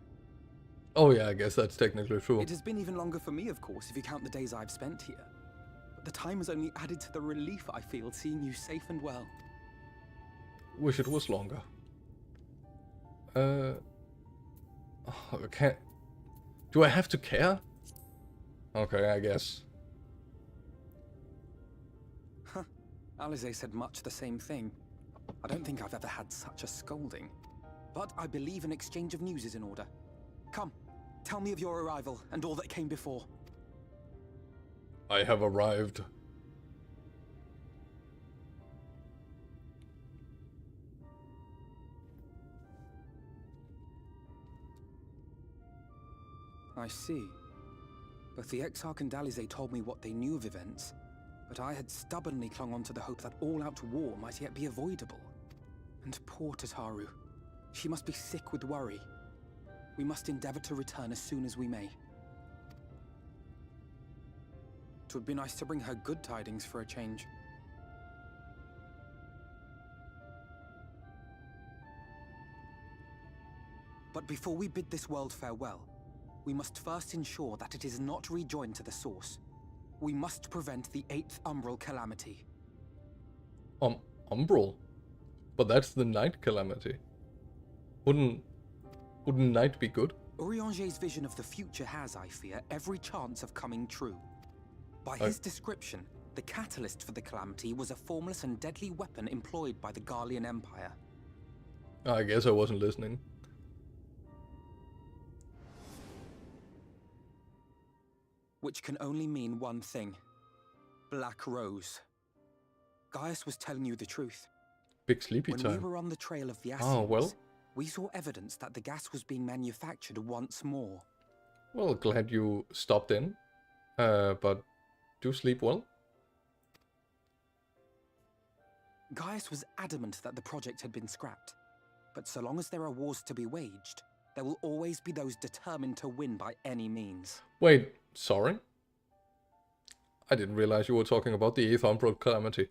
Oh yeah, I guess that's technically true. It has been even longer for me, of course, if you count the days I've spent here. But the time has only added to the relief I feel seeing you safe and well. Wish it was longer. Okay. Do I have to care? Okay, I guess. Huh. Alize said much the same thing. I don't think I've ever had such a scolding. But I believe an exchange of news is in order. Come, tell me of your arrival and all that came before. I have arrived. I see. Both the Exarch and Alize told me what they knew of events, but I had stubbornly clung on to the hope that all-out war might yet be avoidable. And poor Tataru. She must be sick with worry. We must endeavor to return as soon as we may. It would be nice to bring her good tidings for a change. But before we bid this world farewell, we must first ensure that it is not rejoined to the source. We must prevent the 8th Umbral Calamity. Umbral? But that's the night calamity. Wouldn't night be good? Urianger's vision of the future has, I fear, every chance of coming true. By his description, the catalyst for the calamity was a formless and deadly weapon employed by the Garlean Empire. I guess I wasn't listening. Which can only mean one thing. Black Rose. Gaius was telling you the truth. Big sleepy When time. we were on the trail of the Assassins, Oh, well. we saw evidence that the gas was being manufactured once more. Well, glad you stopped in. But do sleep well. Gaius was adamant that the project had been scrapped. But so long as there are wars to be waged, there will always be those determined to win by any means. Wait, sorry? I didn't realize you were talking about the 8th Umbral Calamity.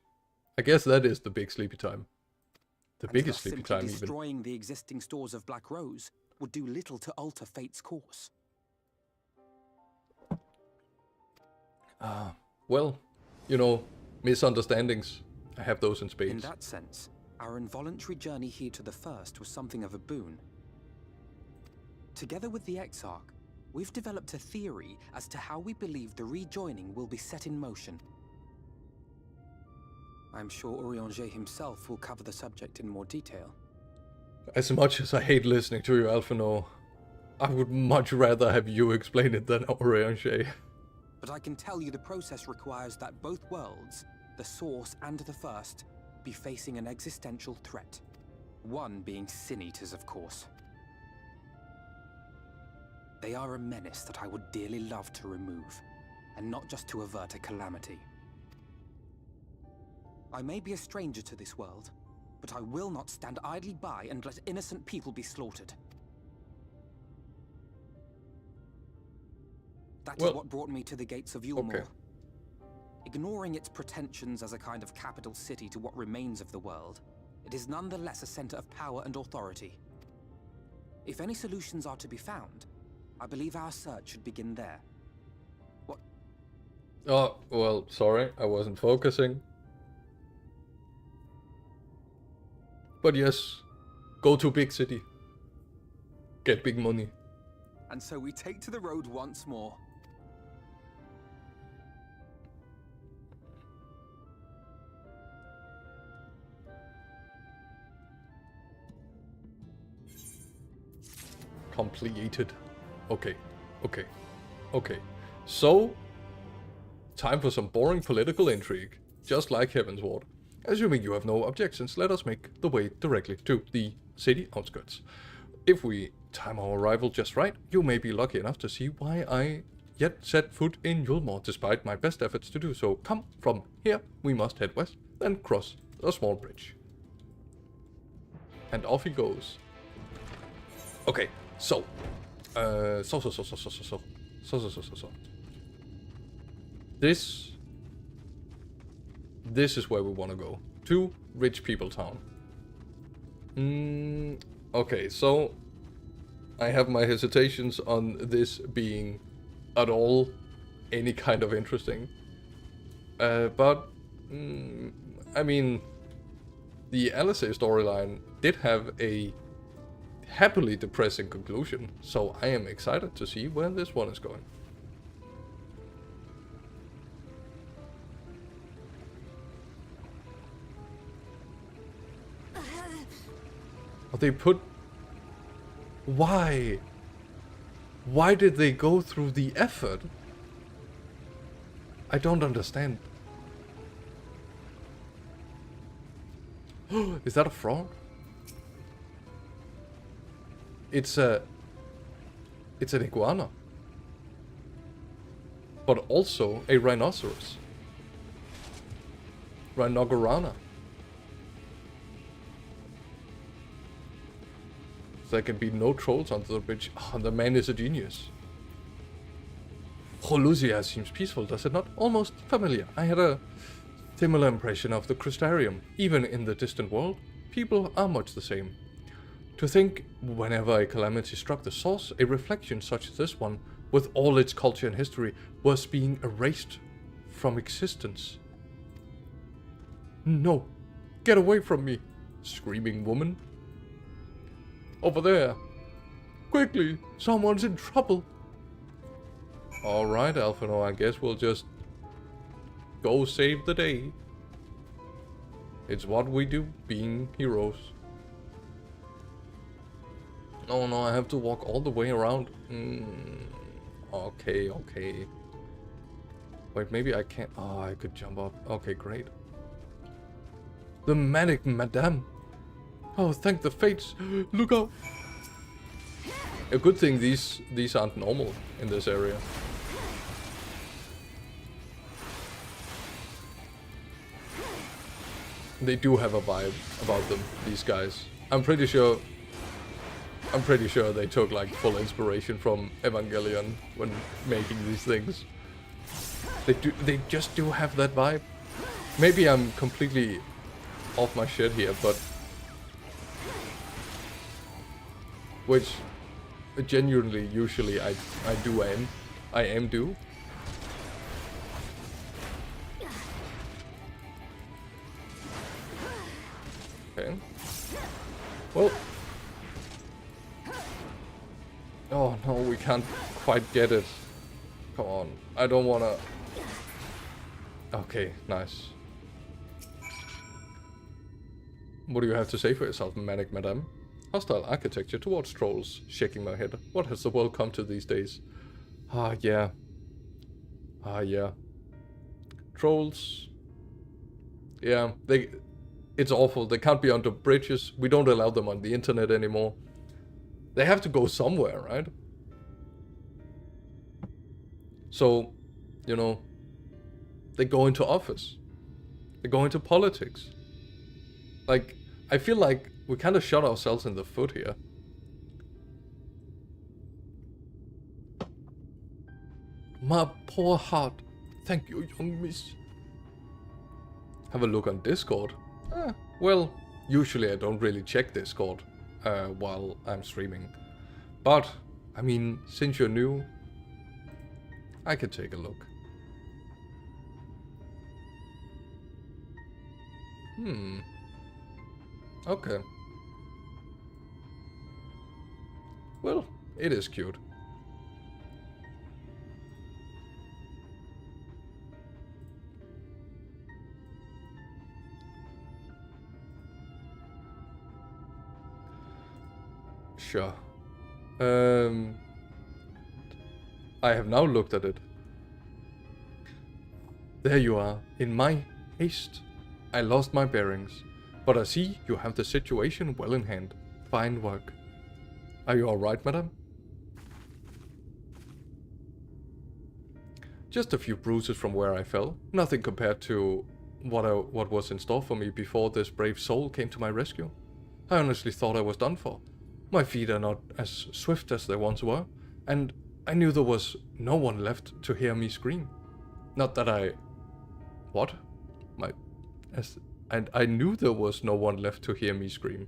I guess that is the big sleepy time. The And biggest thus sleepy simply time even. destroying the existing stores of Black Rose would do little to alter fate's course. Well, you know, misunderstandings. I have those in spades. In that sense, our involuntary journey here to the First was something of a boon. Together with the Exarch, we've developed a theory as to how we believe the rejoining will be set in motion. I'm sure Urianger himself will cover the subject in more detail. As much as I hate listening to you, Alphino, I would much rather have you explain it than Orianche. But I can tell you the process requires that both worlds, the Source and the First, be facing an existential threat. One being Sin Eaters, of course. They are a menace that I would dearly love to remove, and not just to avert a calamity. I may be a stranger to this world, but I will not stand idly by and let innocent people be slaughtered. That is what brought me to the gates of Yulmore. Okay. Ignoring its pretensions as a kind of capital city to what remains of the world, it is nonetheless a center of power and authority. If any solutions are to be found, I believe our search should begin there. What? Oh, well, sorry, I wasn't focusing. But yes, go to big city. Get big money. And so we take to the road once more. Completed. Okay. So, time for some boring political intrigue, just like Heavensward. Assuming you have no objections, let us make the way directly to the city outskirts. If we time our arrival just right, you may be lucky enough to see why I yet set foot in Yulmore, despite my best efforts to do so. Come from here, we must head west, then cross a small bridge. And off he goes. Okay, so. This is where we want to go. To Rich People Town. Okay, so I have my hesitations on this being at all any kind of interesting. But I mean, the Alizé storyline did have a happily depressing conclusion, so I am excited to see where this one is going. They put... Why? Why did they go through the effort? I don't understand. Is that a frog? It's an iguana. But also a rhinoceros. Rhinogorana. There can be no trolls under the bridge. Oh, the man is a genius. Holusia seems peaceful, does it not? Almost familiar. I had a similar impression of the Crystarium. Even in the distant world, people are much the same. To think, whenever a calamity struck the source, a reflection such as this one, with all its culture and history, was being erased from existence. No! Get away from me! Screaming woman. Over there! Quickly! Someone's in trouble! Alright, Alphino, I guess we'll just go save the day. It's what we do, being heroes. Oh no, I have to walk all the way around. Okay. Wait, maybe I can't. Oh, I could jump up. Okay, great. The manic madame. Oh, thank the fates. Look out. A good thing these aren't normal in this area. They do have a vibe about them, these guys. I'm pretty sure they took like full inspiration from Evangelion when making these things. They just do have that vibe. Maybe I'm completely off my shit here, but which genuinely usually I am do. Okay. Well. Oh no, we can't quite get it. Come on. I don't wanna... Okay, nice. What do you have to say for yourself, Manic Madame? Hostile architecture towards trolls. Shaking my head. What has the world come to these days? Ah, yeah. Ah, yeah. Trolls. Yeah, it's awful. They can't be under bridges. We don't allow them on the internet anymore. They have to go somewhere, right? So, you know, they go into office. They go into politics. Like, I feel like we kind of shot ourselves in the foot here. My poor heart. Thank you, young miss. Have a look on Discord. Well, usually I don't really check Discord while I'm streaming. But, I mean, since you're new, I could take a look. Okay. Well, it is cute. Sure. I have now looked at it. There you are. In my haste, I lost my bearings. But I see you have the situation well in hand. Fine work. Are you alright, madam? Just a few bruises from where I fell. Nothing compared to what was in store for me before this brave soul came to my rescue. I honestly thought I was done for. My feet are not as swift as they once were, and I knew there was no one left to hear me scream. Not that I... What? And I knew there was no one left to hear me scream.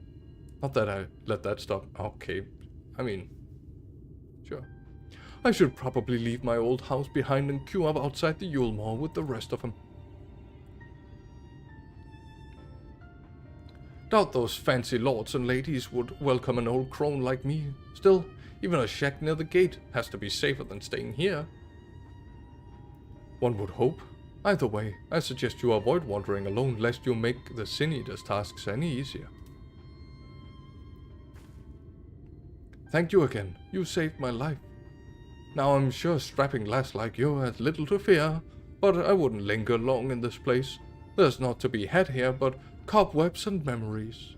Not that I let that stop. Okay. I mean... Sure. I should probably leave my old house behind and queue up outside the Yule Mall with the rest of them. Doubt those fancy lords and ladies would welcome an old crone like me. Still, even a shack near the gate has to be safer than staying here. One would hope. Either way, I suggest you avoid wandering alone lest you make the Sin Eater's tasks any easier. Thank you again. You saved my life. Now I'm sure strapping lass like you has little to fear, but I wouldn't linger long in this place. There's naught to be had here but cobwebs and memories.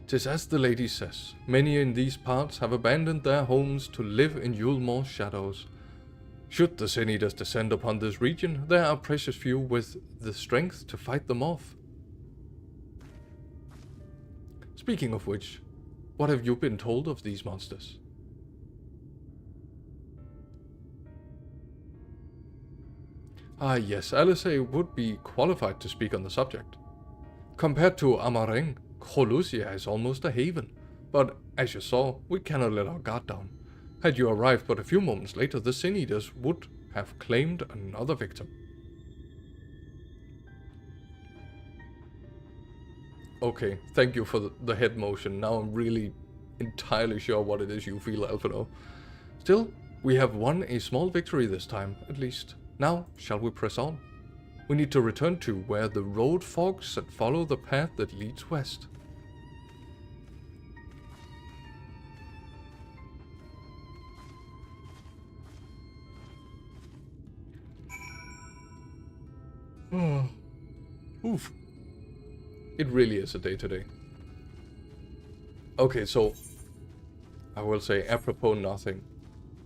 'Tis as the lady says, many in these parts have abandoned their homes to live in Yulmore's shadows. Should the Sin Eaters descend upon this region, there are precious few with the strength to fight them off. Speaking of which, what have you been told of these monsters? Ah yes, Alice would be qualified to speak on the subject. Compared to Amareng, Colusia is almost a haven, but as you saw, we cannot let our guard down. Had you arrived but a few moments later, the Sin Eaters would have claimed another victim. Okay, thank you for the head motion. Now I'm really entirely sure what it is you feel, Alphino. Still, we have won a small victory this time, at least. Now, shall we press on? We need to return to where the road forks and follow the path that leads west. Oof. It really is a day today. Okay, so I will say apropos nothing.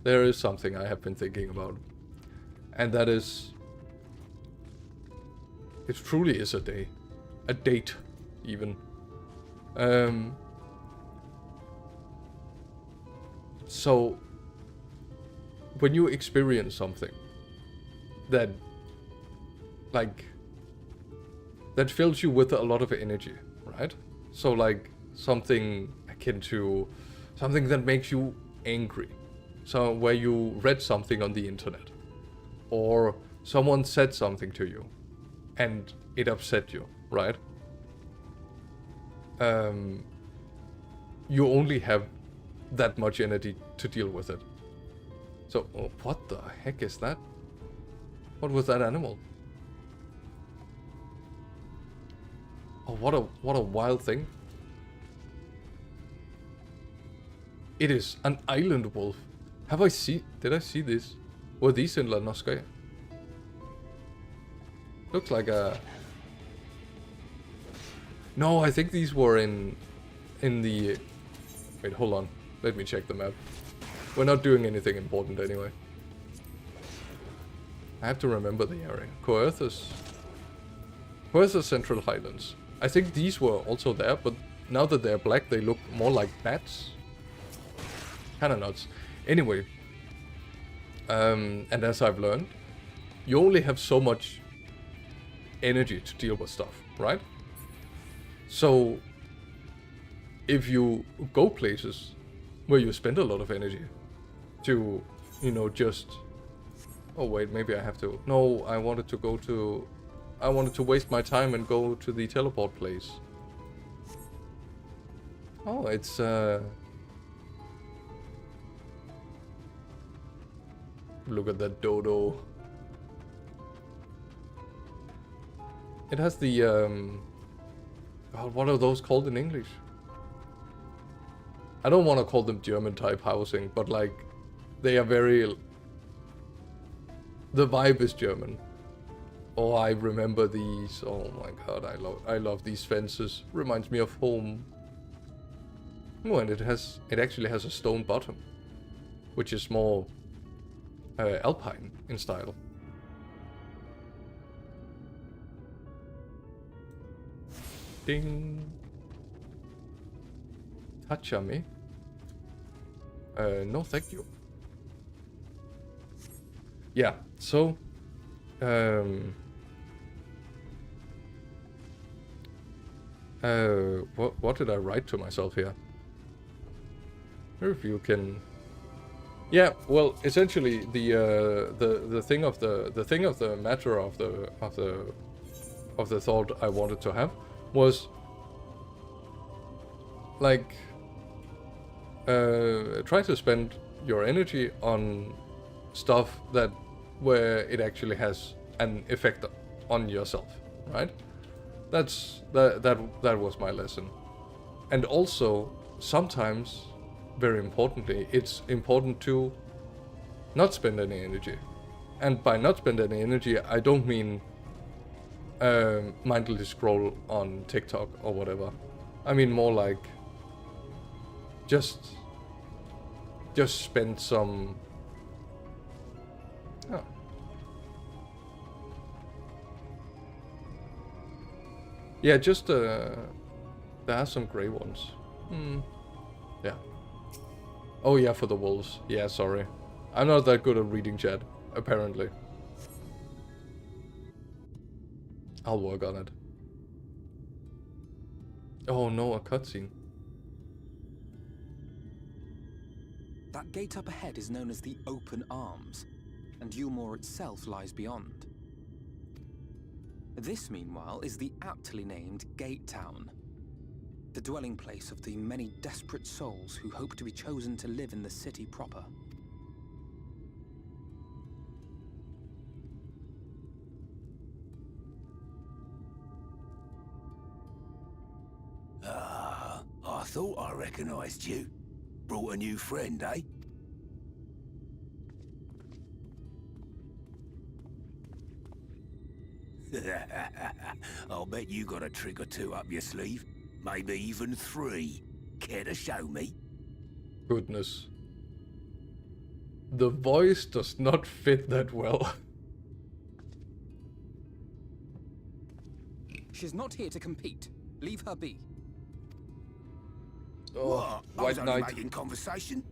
There is something I have been thinking about. And that is, it truly is a day. A date, even. So, when you experience something that, like, that fills you with a lot of energy, right? So, like, something akin to something that makes you angry. So, where you read something on the internet, or someone said something to you, and it upset you, right? You only have that much energy to deal with it. So, oh, what the heck is that? What was that animal? Oh, what a wild thing. It is an island wolf. Did I see this? Were these in La Noscea? Looks like a... No, I think these were in the... Wait, hold on. Let me check the map. We're not doing anything important anyway. I have to remember the area. Coerthus Central Highlands. I think these were also there, but now that they're black, they look more like bats. Kinda nuts. Anyway. And as I've learned, you only have so much energy to deal with stuff, right? So, if you go places where you spend a lot of energy to, you know, just... Oh wait, maybe I have to... No, I wanted to waste my time and go to the teleport place. Oh, it's Look at that dodo. It has the God, what are those called in English? I don't want to call them German type housing, but like they are very... The vibe is German. Oh, I remember these. Oh my god, I love these fences. Reminds me of home. Oh, and it actually has a stone bottom, which is more alpine in style. Ding. Touch-a-me. No, thank you. Yeah, so what did I write to myself here? If you can... Yeah, well, essentially the thing of the matter of the thought I wanted to have was like try to spend your energy on stuff where it actually has an effect on yourself, right? That was my lesson. And also sometimes, very importantly, it's important to not spend any energy. And by not spend any energy, I don't mean mindlessly scroll on TikTok or whatever. I mean more like just spend some... Oh. Yeah, just there are some grey ones. Yeah. Oh yeah, for the wolves. Yeah, sorry. I'm not that good at reading chat, apparently. I'll work on it. Oh no, a cutscene. That gate up ahead is known as the Open Arms, and Yulmore itself lies beyond. This, meanwhile, is the aptly named Gate Town, the dwelling place of the many desperate souls who hope to be chosen to live in the city proper. Ah, I thought I recognized you. Brought a new friend, eh? I'll bet you got a trick or two up your sleeve. Maybe even 3. Care to show me? Goodness. The voice does not fit that well. She's not here to compete. Leave her be. Oh, What? I was White only Knight. making conversation.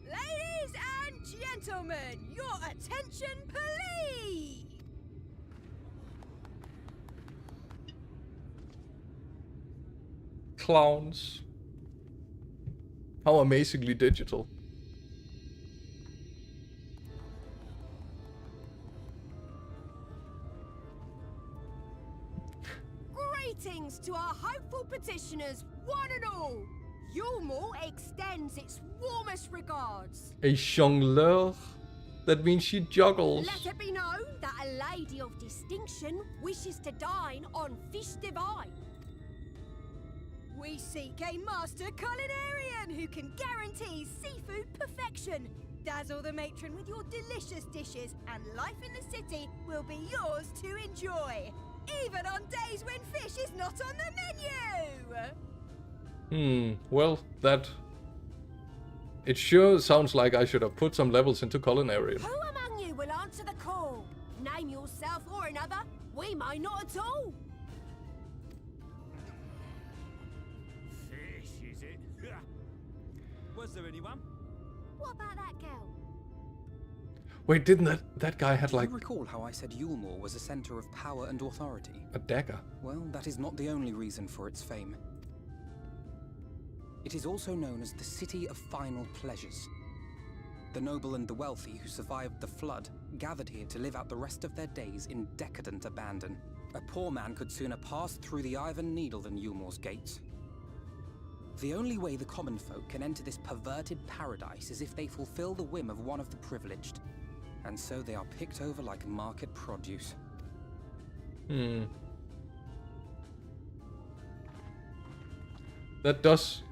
Ladies and gentlemen, your attention, please! Clowns. How amazingly digital. Greetings to our hopeful petitioners, one and all. Yulmore extends its warmest regards. A jongleur? That means she juggles. Let it be known that a lady of distinction wishes to dine on fish divine. We seek a master culinarian who can guarantee seafood perfection. Dazzle the matron with your delicious dishes, and life in the city will be yours to enjoy, even on days when fish is not on the menu. Well, that... It sure sounds like I should have put some levels into culinary. Who among you will answer the call? Name yourself or another. We might not at all. Fish, is it? Was there anyone? What about that girl? Wait, didn't that guy had Do like you recall how I said Yulmore was a center of power and authority? a dagger? Well, that is not the only reason for its fame. It is also known as the City of Final Pleasures. The noble and the wealthy who survived the flood gathered here to live out the rest of their days in decadent abandon. A poor man could sooner pass through the Iron Needle than Yulmore's gates. The only way the common folk can enter this perverted paradise is if they fulfill the whim of one of the privileged. And so they are picked over like market produce. That does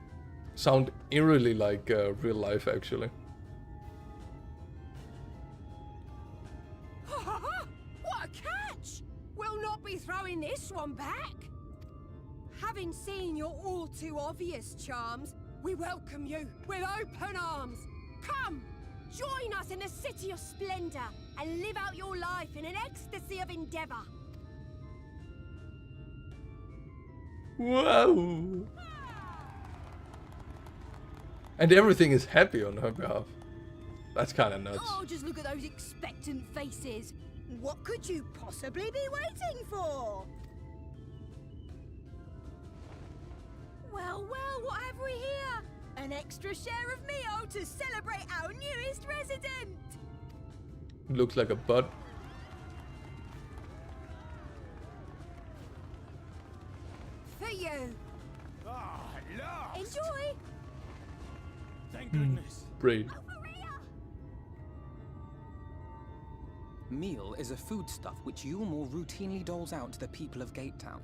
sound eerily like real life, actually. What a catch! We'll not be throwing this one back. Having seen your all too obvious charms, we welcome you with open arms. Come, join us in a city of splendor and live out your life in an ecstasy of endeavor. Whoa! And everything is happy on her behalf. That's kind of nuts. Oh, just look at those expectant faces. What could you possibly be waiting for? Well, what have we here? An extra share of meal to celebrate our newest resident. Looks like a butt. For you. Ah, lost. Enjoy. Thank goodness. Braid. Meal is a foodstuff which Yulmore routinely doles out to the people of Gatetown,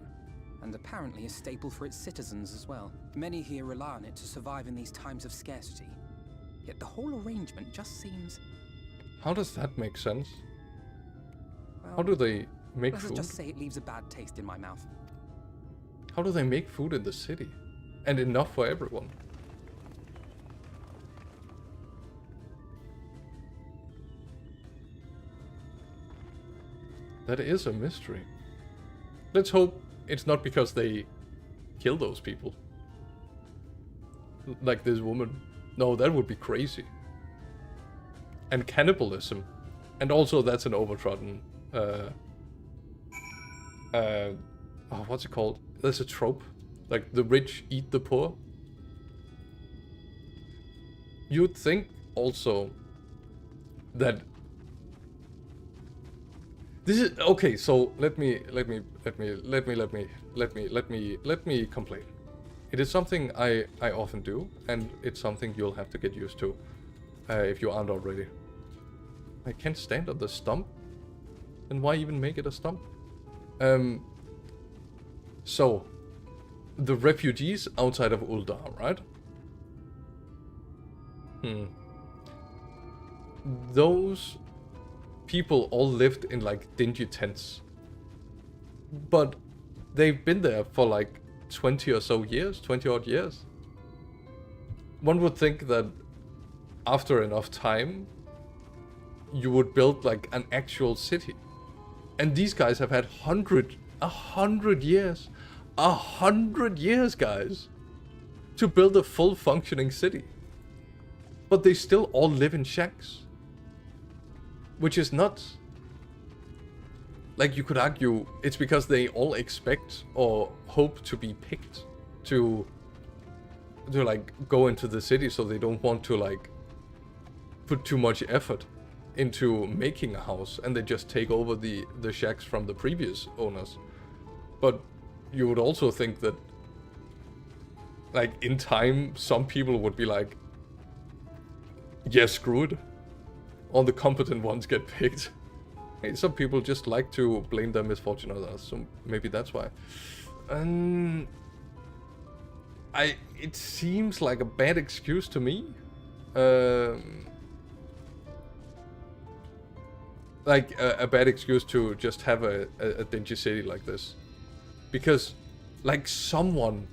and apparently a staple for its citizens as well. Many here rely on it to survive in these times of scarcity. Yet the whole arrangement just seems... How does that make sense? well, How do they make let's food? just say it leaves a bad taste in my mouth. How do they make food in the city? And enough for everyone? That is a mystery. Let's hope it's not because they kill those people. Like this woman. No, that would be crazy. And cannibalism. And also that's an overtrodden... what's it called? There's a trope. Like, the rich eat the poor. You'd think also that this is okay. So let me complain. It is something I often do, and it's something you'll have to get used to if you aren't already. I can't stand on the stump. And why even make it a stump? So, the refugees outside of Uldar, right? Those people all lived in like dingy tents. But they've been there for like 20 or so years, 20 odd years. One would think that after enough time, you would build like an actual city. And these guys have had 100 years, 100 years, guys, to build a full functioning city. But they still all live in shacks. Which is nuts. Like, you could argue it's because they all expect or hope to be picked to like go into the city, so they don't want to like put too much effort into making a house, and they just take over the shacks from the previous owners. But you would also think that like, in time, some people would be like, yeah, screw it. All the competent ones get picked. Hey, some people just like to blame their misfortune on others, so maybe that's why. It seems like a bad excuse to me. Like a bad excuse to just have a dingy city like this. Because, like, someone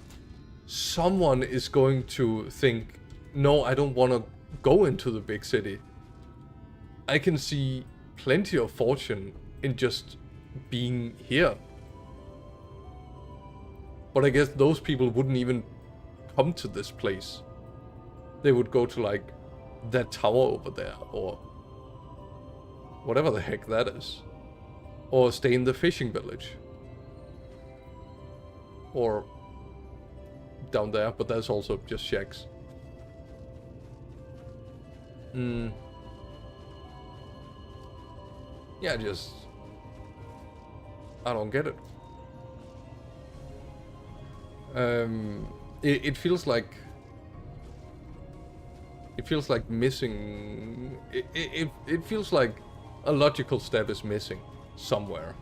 is going to think, no, I don't want to go into the big city. I can see plenty of fortune in just being here. But I guess those people wouldn't even come to this place. They would go to, like, that tower over there, or whatever the heck that is. Or stay in the fishing village. Or down there, but that's also just shacks. Yeah, I don't get it. It feels like missing. It feels like a logical step is missing somewhere.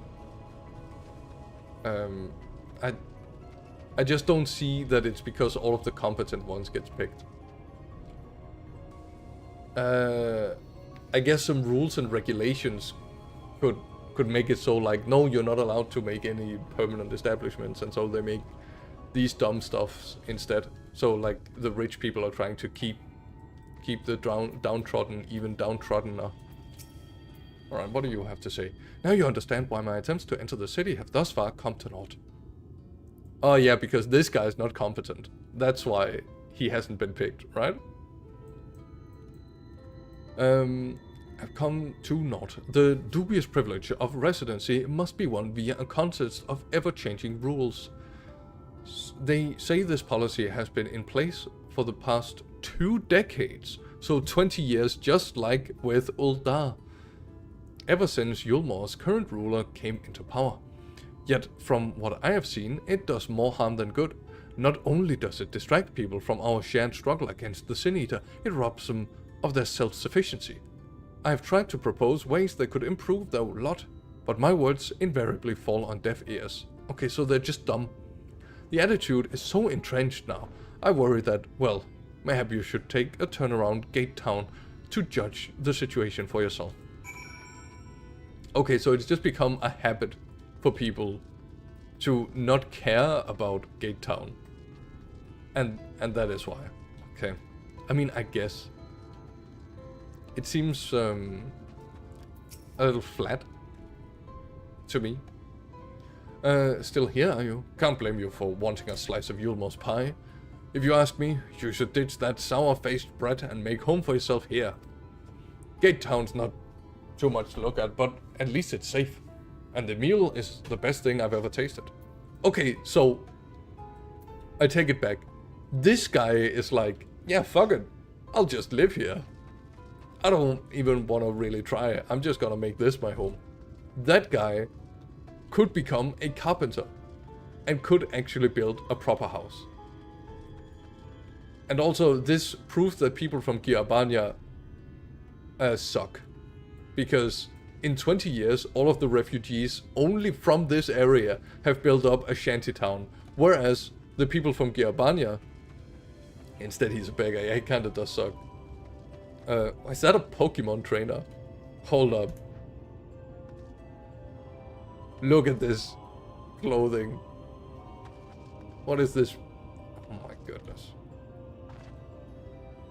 I just don't see that it's because all of the competent ones gets picked. I guess some rules and regulations could make it so, like, no, you're not allowed to make any permanent establishments, and so they make these dumb stuffs instead. So, like, the rich people are trying to keep the downtrodden even downtroddener. Alright, what do you have to say? Now you understand why my attempts to enter the city have thus far come to naught. Oh yeah, because this guy is not competent. That's why he hasn't been picked, right? I've come to naught. The dubious privilege of residency must be won via a contest of ever-changing rules. They say this policy has been in place for the past 2 decades, so 20 years, just like with Uldar. Ever since Yulmor's current ruler came into power. Yet, from what I have seen, it does more harm than good. Not only does it distract people from our shared struggle against the Sin Eater, it robs them of their self-sufficiency. I have tried to propose ways that could improve their lot, but my words invariably fall on deaf ears. Okay, so they're just dumb. The attitude is so entrenched now, I worry that, well, maybe you should take a turn around Gate Town to judge the situation for yourself. Okay, so it's just become a habit for people to not care about Gate Town. And that is why. Okay. I mean, I guess. It seems a little flat to me. Still here, are you? Can't blame you for wanting a slice of Yulmor's pie. If you ask me, you should ditch that sour-faced bread and make home for yourself here. Gate Town's not too much to look at, but at least it's safe. And the meal is the best thing I've ever tasted. Okay, so I take it back. This guy is like, yeah, fuck it. I'll just live here. I don't even want to really try. I'm just gonna make this my home. That guy could become a carpenter and could actually build a proper house. And also, this proves that people from Giarbania suck. Because in 20 years, all of the refugees only from this area have built up a shantytown. Whereas the people from Giarbania, instead he's a beggar, yeah, he kinda does suck. Is that a Pokemon trainer? Hold up. Look at this clothing. What is this? Oh my goodness.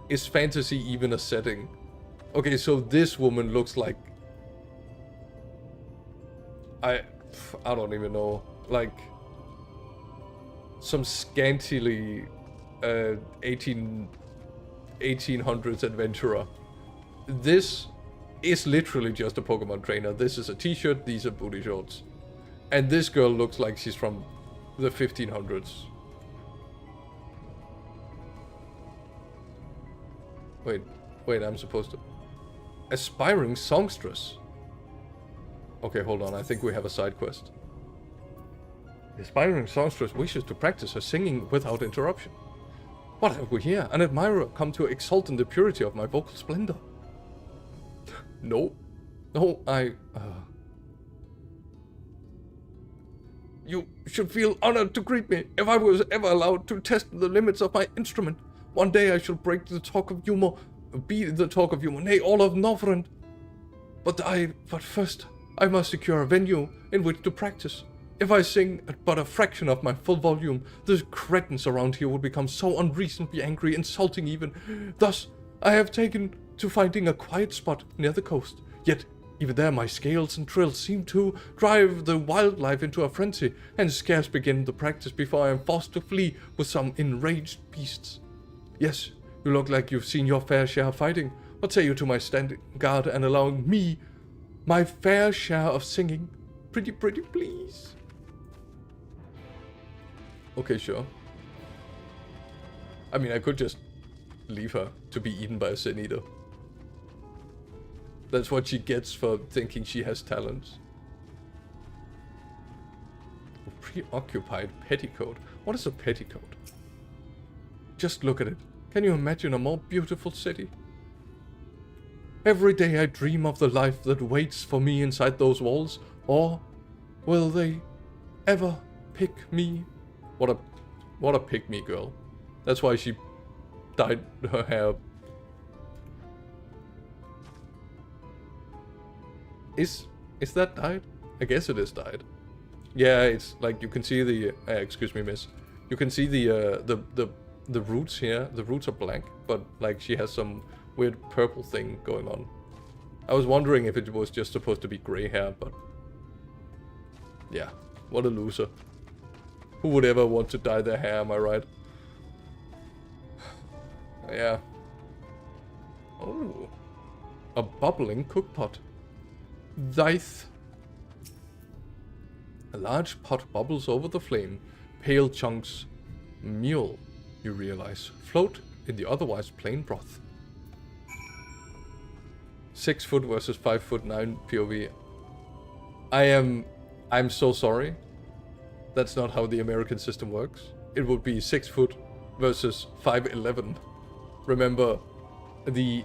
Is fantasy even a setting? Okay, so this woman looks like... I don't even know. Like... some scantily 1800s adventurer. This is literally just a Pokemon trainer. This is a t-shirt, these are booty shorts. And this girl looks like she's from the 1500s. Wait, I'm supposed to... Aspiring songstress. Okay, hold on, I think we have a side quest. The aspiring songstress wishes to practice her singing without interruption. What have we here? An admirer come to exalt in the purity of my vocal splendor. No. No, You should feel honored to greet me if I was ever allowed to test the limits of my instrument. One day I shall break the talk of humor, nay, all of Northrend. But first, I must secure a venue in which to practice. If I sing at but a fraction of my full volume, the cretins around here would become so unreasonably angry, insulting even. Thus, I have taken to finding a quiet spot near the coast. Yet, even there my scales and trills seem to drive the wildlife into a frenzy, and scarce begin the practice before I am forced to flee with some enraged beasts. Yes, you look like you've seen your fair share of fighting. What say you to my standing guard and allowing me my fair share of singing? Pretty, please. Okay, sure. I mean, I could just leave her to be eaten by a sin eater. That's what she gets for thinking she has talents. Preoccupied petticoat. What is a petticoat? Just look at it. Can you imagine a more beautiful city? Every day I dream of the life that waits for me inside those walls. Or will they ever pick me? What a pick me girl. That's why she dyed her hair. Is that dyed? I guess it is dyed. Yeah, it's like you can see the excuse me, miss. You can see the roots here. The roots are black, but like she has some weird purple thing going on. I was wondering if it was just supposed to be gray hair, but yeah, what a loser. Who would ever want to dye their hair, am I right? Yeah. Oh, a bubbling cookpot. Thyth. A large pot bubbles over the flame. Pale chunks, meal, you realize, float in the otherwise plain broth. 6 foot versus 5'9" POV. I'm so sorry. That's not how the American system works. It would be 6 foot versus 5'11". Remember, the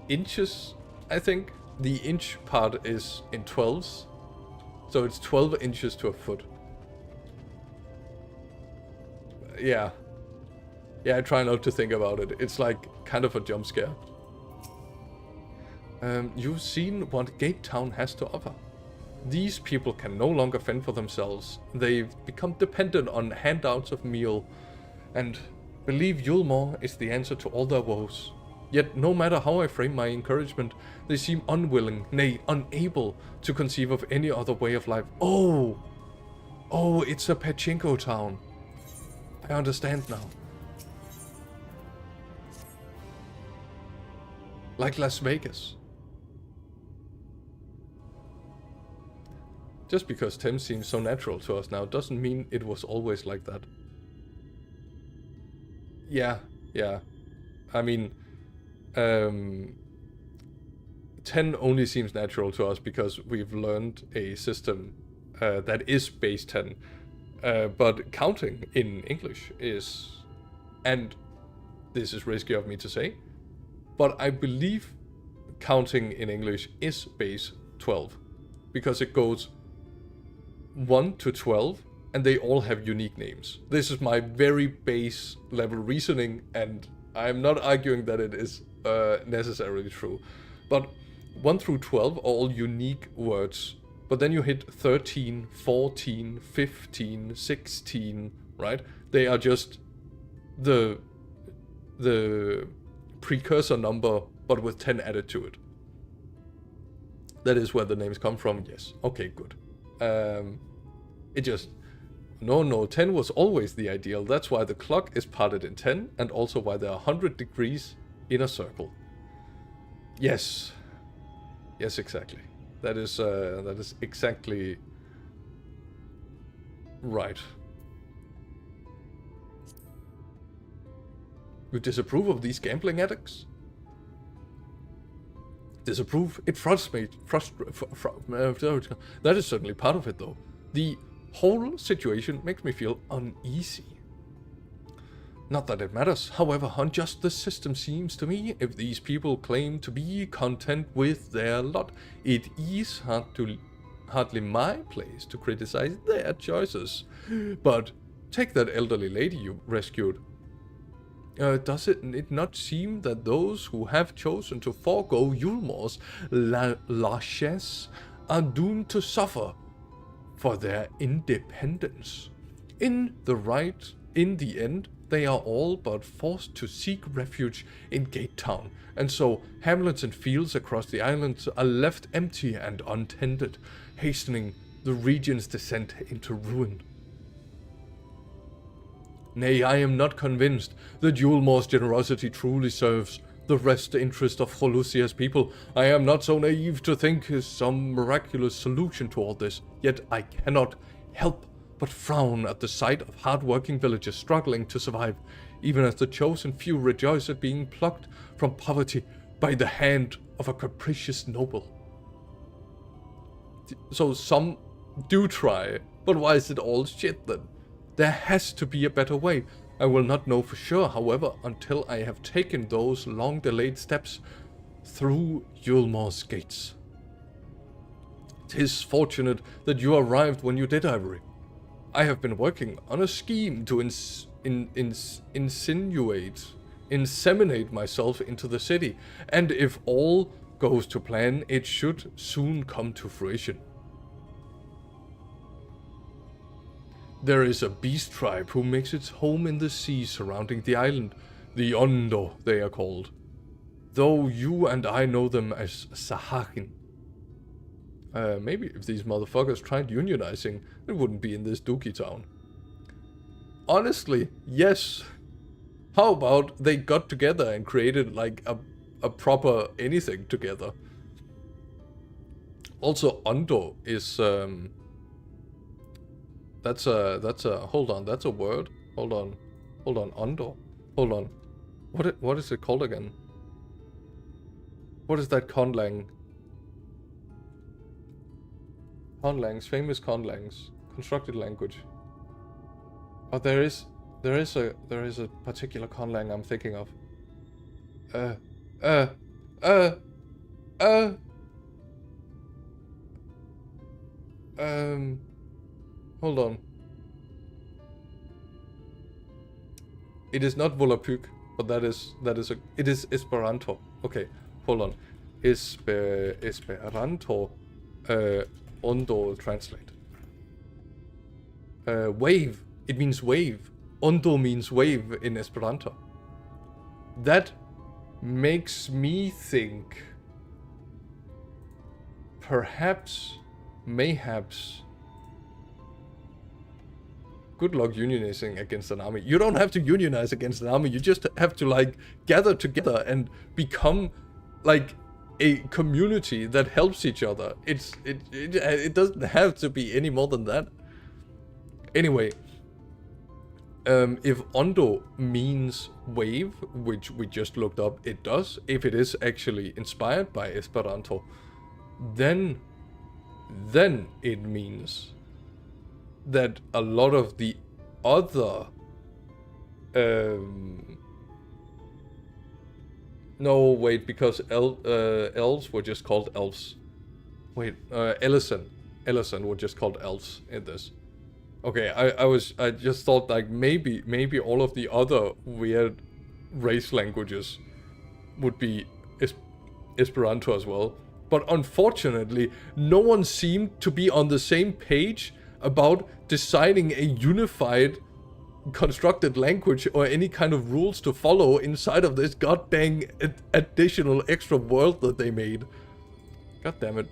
inches, I think, the inch part is in 12s. So it's 12 inches to a foot. Yeah. Yeah, I try not to think about it. It's like kind of a jump scare. You've seen what Gate Town has to offer. These people can no longer fend for themselves. They've become dependent on handouts of meal, and believe Yulmore is the answer to all their woes. Yet no matter how I frame my encouragement, they seem unwilling, nay, unable to conceive of any other way of life. Oh, it's a pachinko town. I understand now. Like Las Vegas. Just because Thames seems so natural to us now doesn't mean it was always like that. Yeah. I mean, 10 only seems natural to us because we've learned a system that is base 10. But counting in English is, and this is risky of me to say, but I believe counting in English is base 12 because it goes 1 to 12 and they all have unique names. This is my very base level reasoning, and I'm not arguing that it is necessarily true. But 1 through 12 are all unique words. But then you hit 13, 14, 15, 16, right? They are just the precursor number, but with 10 added to it. That is where the names come from, yes. Okay, good. It just... No, 10 was always the ideal. That's why the clock is parted in 10, and also why there are 100 degrees in a circle. Yes. Yes, exactly. That is exactly right. You disapprove of these gambling addicts? Disapprove? It frustrates me. That is certainly part of it, though. The whole situation makes me feel uneasy. Not that it matters, however unjust the system seems to me. If these people claim to be content with their lot, it is hardly my place to criticize their choices. But take that elderly lady you rescued. Does it not seem that those who have chosen to forego Yulmore's largesse are doomed to suffer for their independence? In the end, they are all but forced to seek refuge in Gate Town, and so hamlets and fields across the island are left empty and untended, hastening the region's descent into ruin. Nay, I am not convinced that Yulmore's generosity truly serves the best interest of Holusia's people. I am not so naive to think is some miraculous solution to all this, yet I cannot help but frown at the sight of hard-working villagers struggling to survive, even as the chosen few rejoice at being plucked from poverty by the hand of a capricious noble. So some do try, but why is it all shit then? There has to be a better way. I will not know for sure, however, until I have taken those long-delayed steps through Yulmore's gates. 'Tis fortunate that you arrived when you did, Ivory. I have been working on a scheme to inseminate myself into the city, and if all goes to plan, it should soon come to fruition. There is a beast tribe who makes its home in the sea surrounding the island. The Ondo, they are called. Though you and I know them as Sahakin. Maybe if these motherfuckers tried unionizing, it wouldn't be in this dookie town. Honestly, yes. How about they got together and created like a proper anything together? Also, Ondo is that's a hold on, that's a word. Hold on, Ondo. Hold on. What is it called again? What is that conlang? Conlangs, famous conlangs, constructed language. Oh, there is a particular conlang I'm thinking of. Hold on. It is not Volapük, but it is Esperanto. Okay, hold on. Esperanto. Ondo translate. Wave. It means wave. Ondo means wave in Esperanto. That makes me think mayhaps. Good luck unionizing against an army. You don't have to unionize against an army. You just have to like gather together and become like a community that helps each other. It doesn't have to be any more than that. Anyway, if Ondo means wave, which we just looked up, it does. If it is actually inspired by Esperanto, then it means that a lot of the other no, wait, because elves were just called elves. Wait, Ellison were just called elves in this. Okay, I just thought like maybe all of the other weird race languages would be Esperanto as well. But unfortunately, no one seemed to be on the same page about designing a unified constructed language or any kind of rules to follow inside of this goddamn additional extra world that they made. God damn it.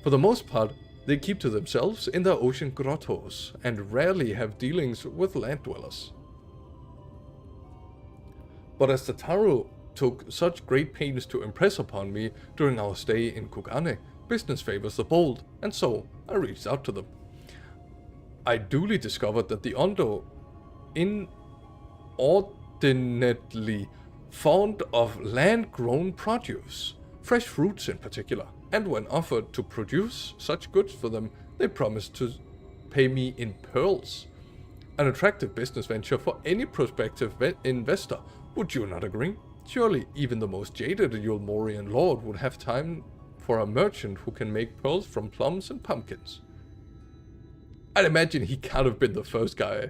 For the most part, they keep to themselves in their ocean grottos and rarely have dealings with land dwellers. But as the Taro took such great pains to impress upon me during our stay in Kugane, business favors the bold, and so I reached out to them. I duly discovered that the Ondo inordinately fond of land-grown produce, fresh fruits in particular, and when offered to produce such goods for them, they promised to pay me in pearls. An attractive business venture for any prospective investor. Would you not agree? Surely even the most jaded Yulmorian lord would have time for a merchant who can make pearls from plums and pumpkins. I'd imagine he can't have been the first guy.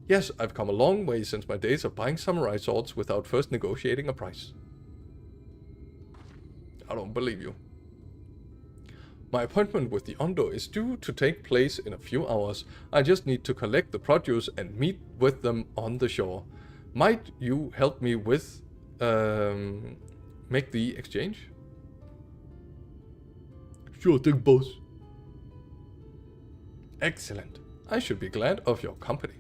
Yes, I've come a long way since my days of buying samurai swords without first negotiating a price. I don't believe you. My appointment with the Ondo is due to take place in a few hours. I just need to collect the produce and meet with them on the shore. Might you help me with make the exchange? Sure thing, boss. Excellent. I should be glad of your company.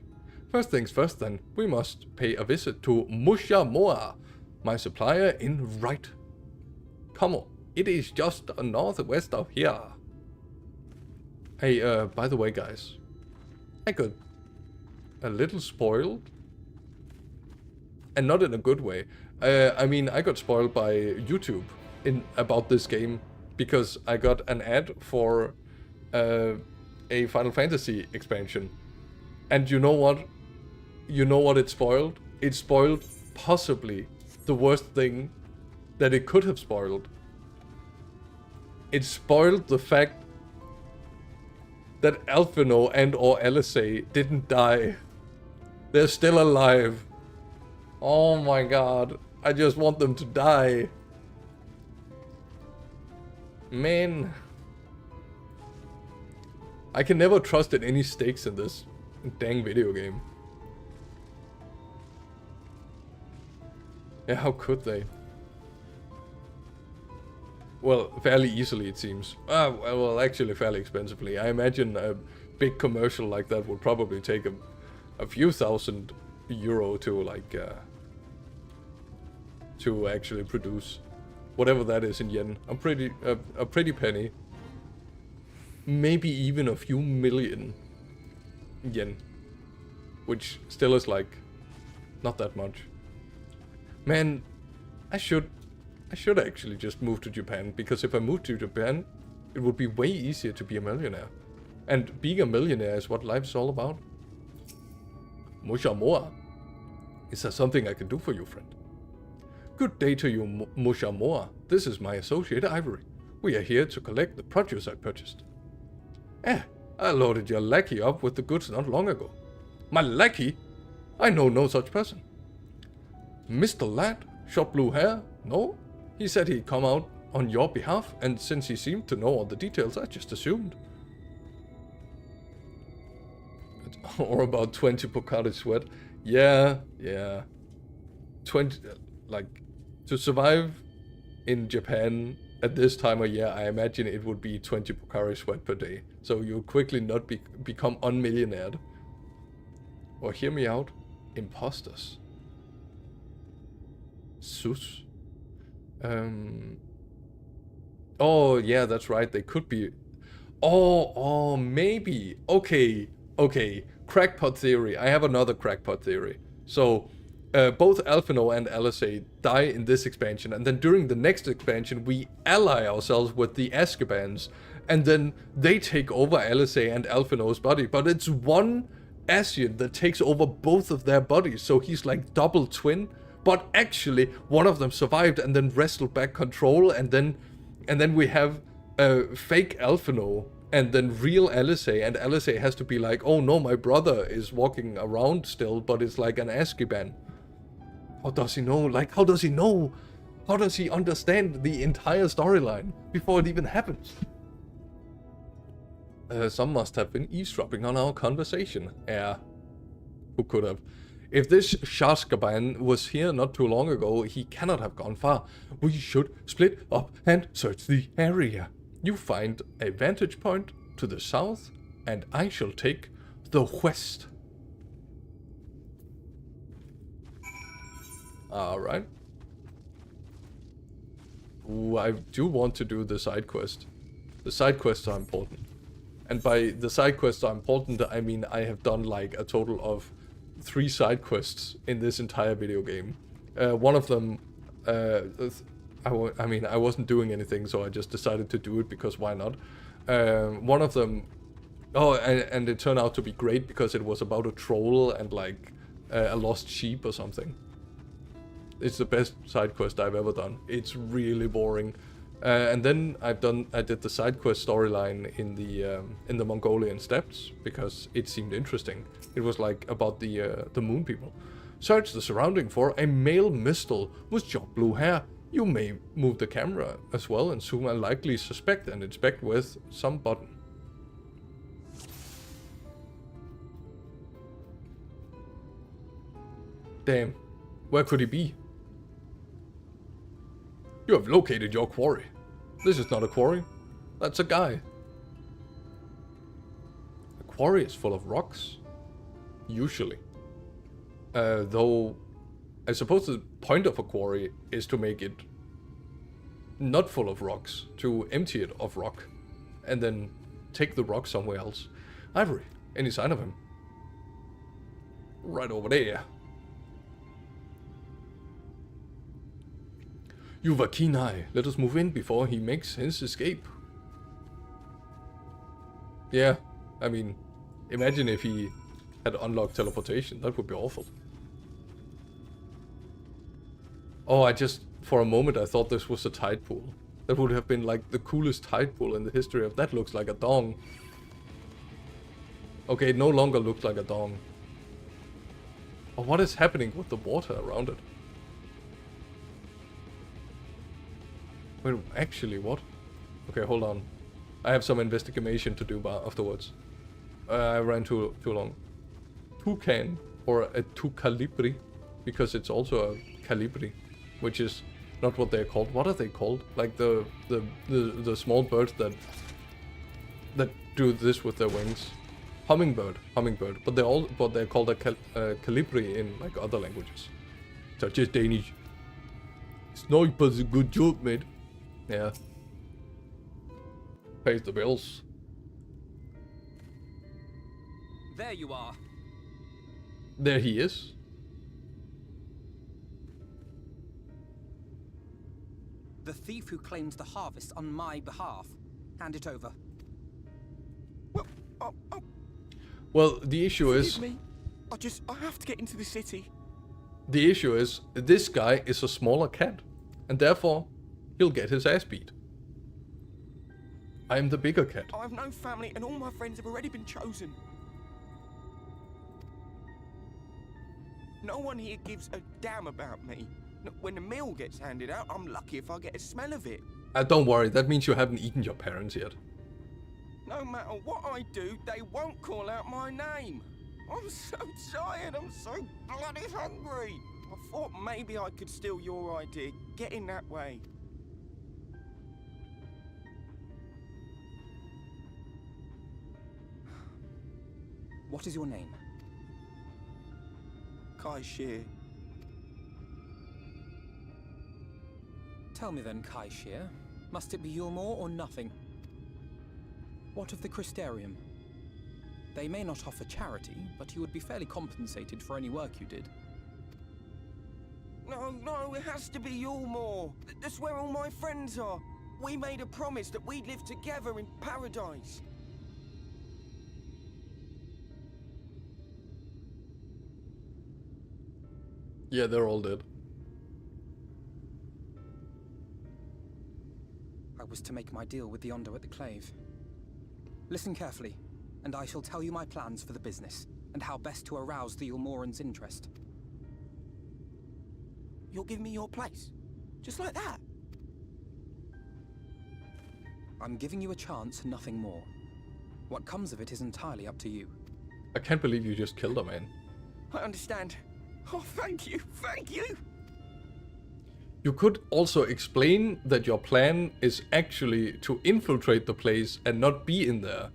First things first then, we must pay a visit to Mushamoa, my supplier in Right. Come on, it is just northwest of here. Hey, by the way guys, I got a little spoiled. And not in a good way. I mean, I got spoiled by YouTube about this game because I got an ad for a Final Fantasy expansion. And you know what? You know what it spoiled? It spoiled possibly the worst thing that it could have spoiled. It spoiled the fact that Alphino and or LSA didn't die. They're still alive. Oh my god. I just want them to die. Man. I can never trust in any stakes in this dang video game. Yeah, how could they? Well, fairly easily it seems. Well, actually fairly expensively. I imagine a big commercial like that would probably take a few thousand euro to like to actually produce whatever that is in yen. A pretty penny, maybe even a few million yen, which still is like not that much. Man, I should actually just move to Japan, because if I move to Japan, it would be way easier to be a millionaire. And being a millionaire is what life's all about. Mushamoa. Is there something I can do for you, friend? Good day to you, Mushamoa. This is my associate Ivory. We are here to collect the produce I purchased. I loaded your lackey up with the goods not long ago. My lackey? I know no such person. Mr. Lad? Short blue hair? No? He said he'd come out on your behalf, and since he seemed to know all the details, I just assumed. Or about 20 Pocari sweat. Yeah. 20, like, to survive in Japan at this time of year, I imagine it would be 20 Pocari sweat per day. So you'll quickly not become unmillionaired. Or hear me out, imposters. Sus. Oh, yeah, that's right. They could be. Oh, maybe. Okay. Crackpot theory. I have another crackpot theory. So, both Alphino and LSA die in this expansion, and then during the next expansion, we ally ourselves with the Azkabans, and then they take over LSA and Alphino's body. But it's one Asian that takes over both of their bodies, so he's like double twin. But actually, one of them survived and then wrestled back control, and then we have fake Alphino and then real LSA, and LSA has to be like, oh no, my brother is walking around still, but it's like an Azkaban. How does he know? Like, how does he know? How does he understand the entire storyline before it even happens? Some must have been eavesdropping on our conversation. Yeah, who could have? If this Shashkaban was here not too long ago, he cannot have gone far. We should split up and search the area. You find a vantage point to the south, and I shall take the west. Alright. Ooh, I do want to do the side quest. The side quests are important. And by the side quests are important, I mean I have done like a total of 3 side quests in this entire video game. One of them, I mean, I wasn't doing anything, so I just decided to do it because why not? One of them Oh, and it turned out to be great because it was about a troll and like a lost sheep or something. It's the best side quest I've ever done. It's really boring. And then I did the side quest storyline in the Mongolian steppes because it seemed interesting. It was like about the moon people. Search the surrounding for a male mistal with short blue hair. You may move the camera as well and zoom a likely suspect and inspect with some button. Damn, where could he be? You have located your quarry. This is not a quarry. That's a guy. A quarry is full of rocks. Usually. Though, I suppose the point of a quarry is to make it not full of rocks. To empty it of rock. And then take the rock somewhere else. Ivory. Any sign of him? Right over there. You've a keen eye. Let us move in before he makes his escape. Yeah, I mean, imagine if he had unlocked teleportation. That would be awful. Oh, for a moment I thought this was a tide pool. That would have been like the coolest tide pool in the history of that. Looks like a dong. Okay, it no longer looks like a dong. Oh, what is happening with the water around it? Wait, actually, what? Okay, hold on. I have some investigation to do afterwards. I ran too long. Toucan, or a toucalibri, because it's also a calibri, which is not what they're called. What are they called? Like the small birds that do this with their wings. Hummingbird. But they're called a calibri in like other languages, such as Danish. Sniper's a good job, mate. Yeah. Pays the bills. There you are. There he is. The thief who claims the harvest on my behalf. Hand it over. Well, the issue is... me. I have to get into the city. The issue is, this guy is a smaller cat. And therefore, he'll get his ass beat. I am the bigger cat. I have no family and all my friends have already been chosen. No one here gives a damn about me. When the meal gets handed out, I'm lucky if I get a smell of it. Don't worry, that means you haven't eaten your parents yet. No matter what I do, they won't call out my name. I'm so tired, I'm so bloody hungry. I thought maybe I could steal your idea. Get in that way. What is your name? Kai Shear. Tell me then, Kai Shear. Must it be Yulmore or nothing? What of the Crystarium? They may not offer charity, but you would be fairly compensated for any work you did. No, it has to be Yulmore. That's where all my friends are. We made a promise that we'd live together in paradise. Yeah, they're all dead. I was to make my deal with the Ondo at the Clave. Listen carefully, and I shall tell you my plans for the business, and how best to arouse the Yulmoran's interest. You'll give me your place? Just like that? I'm giving you a chance, nothing more. What comes of it is entirely up to you. I can't believe you just killed a man. I understand. Oh, thank you. You could also explain that your plan is actually to infiltrate the place and not be in there.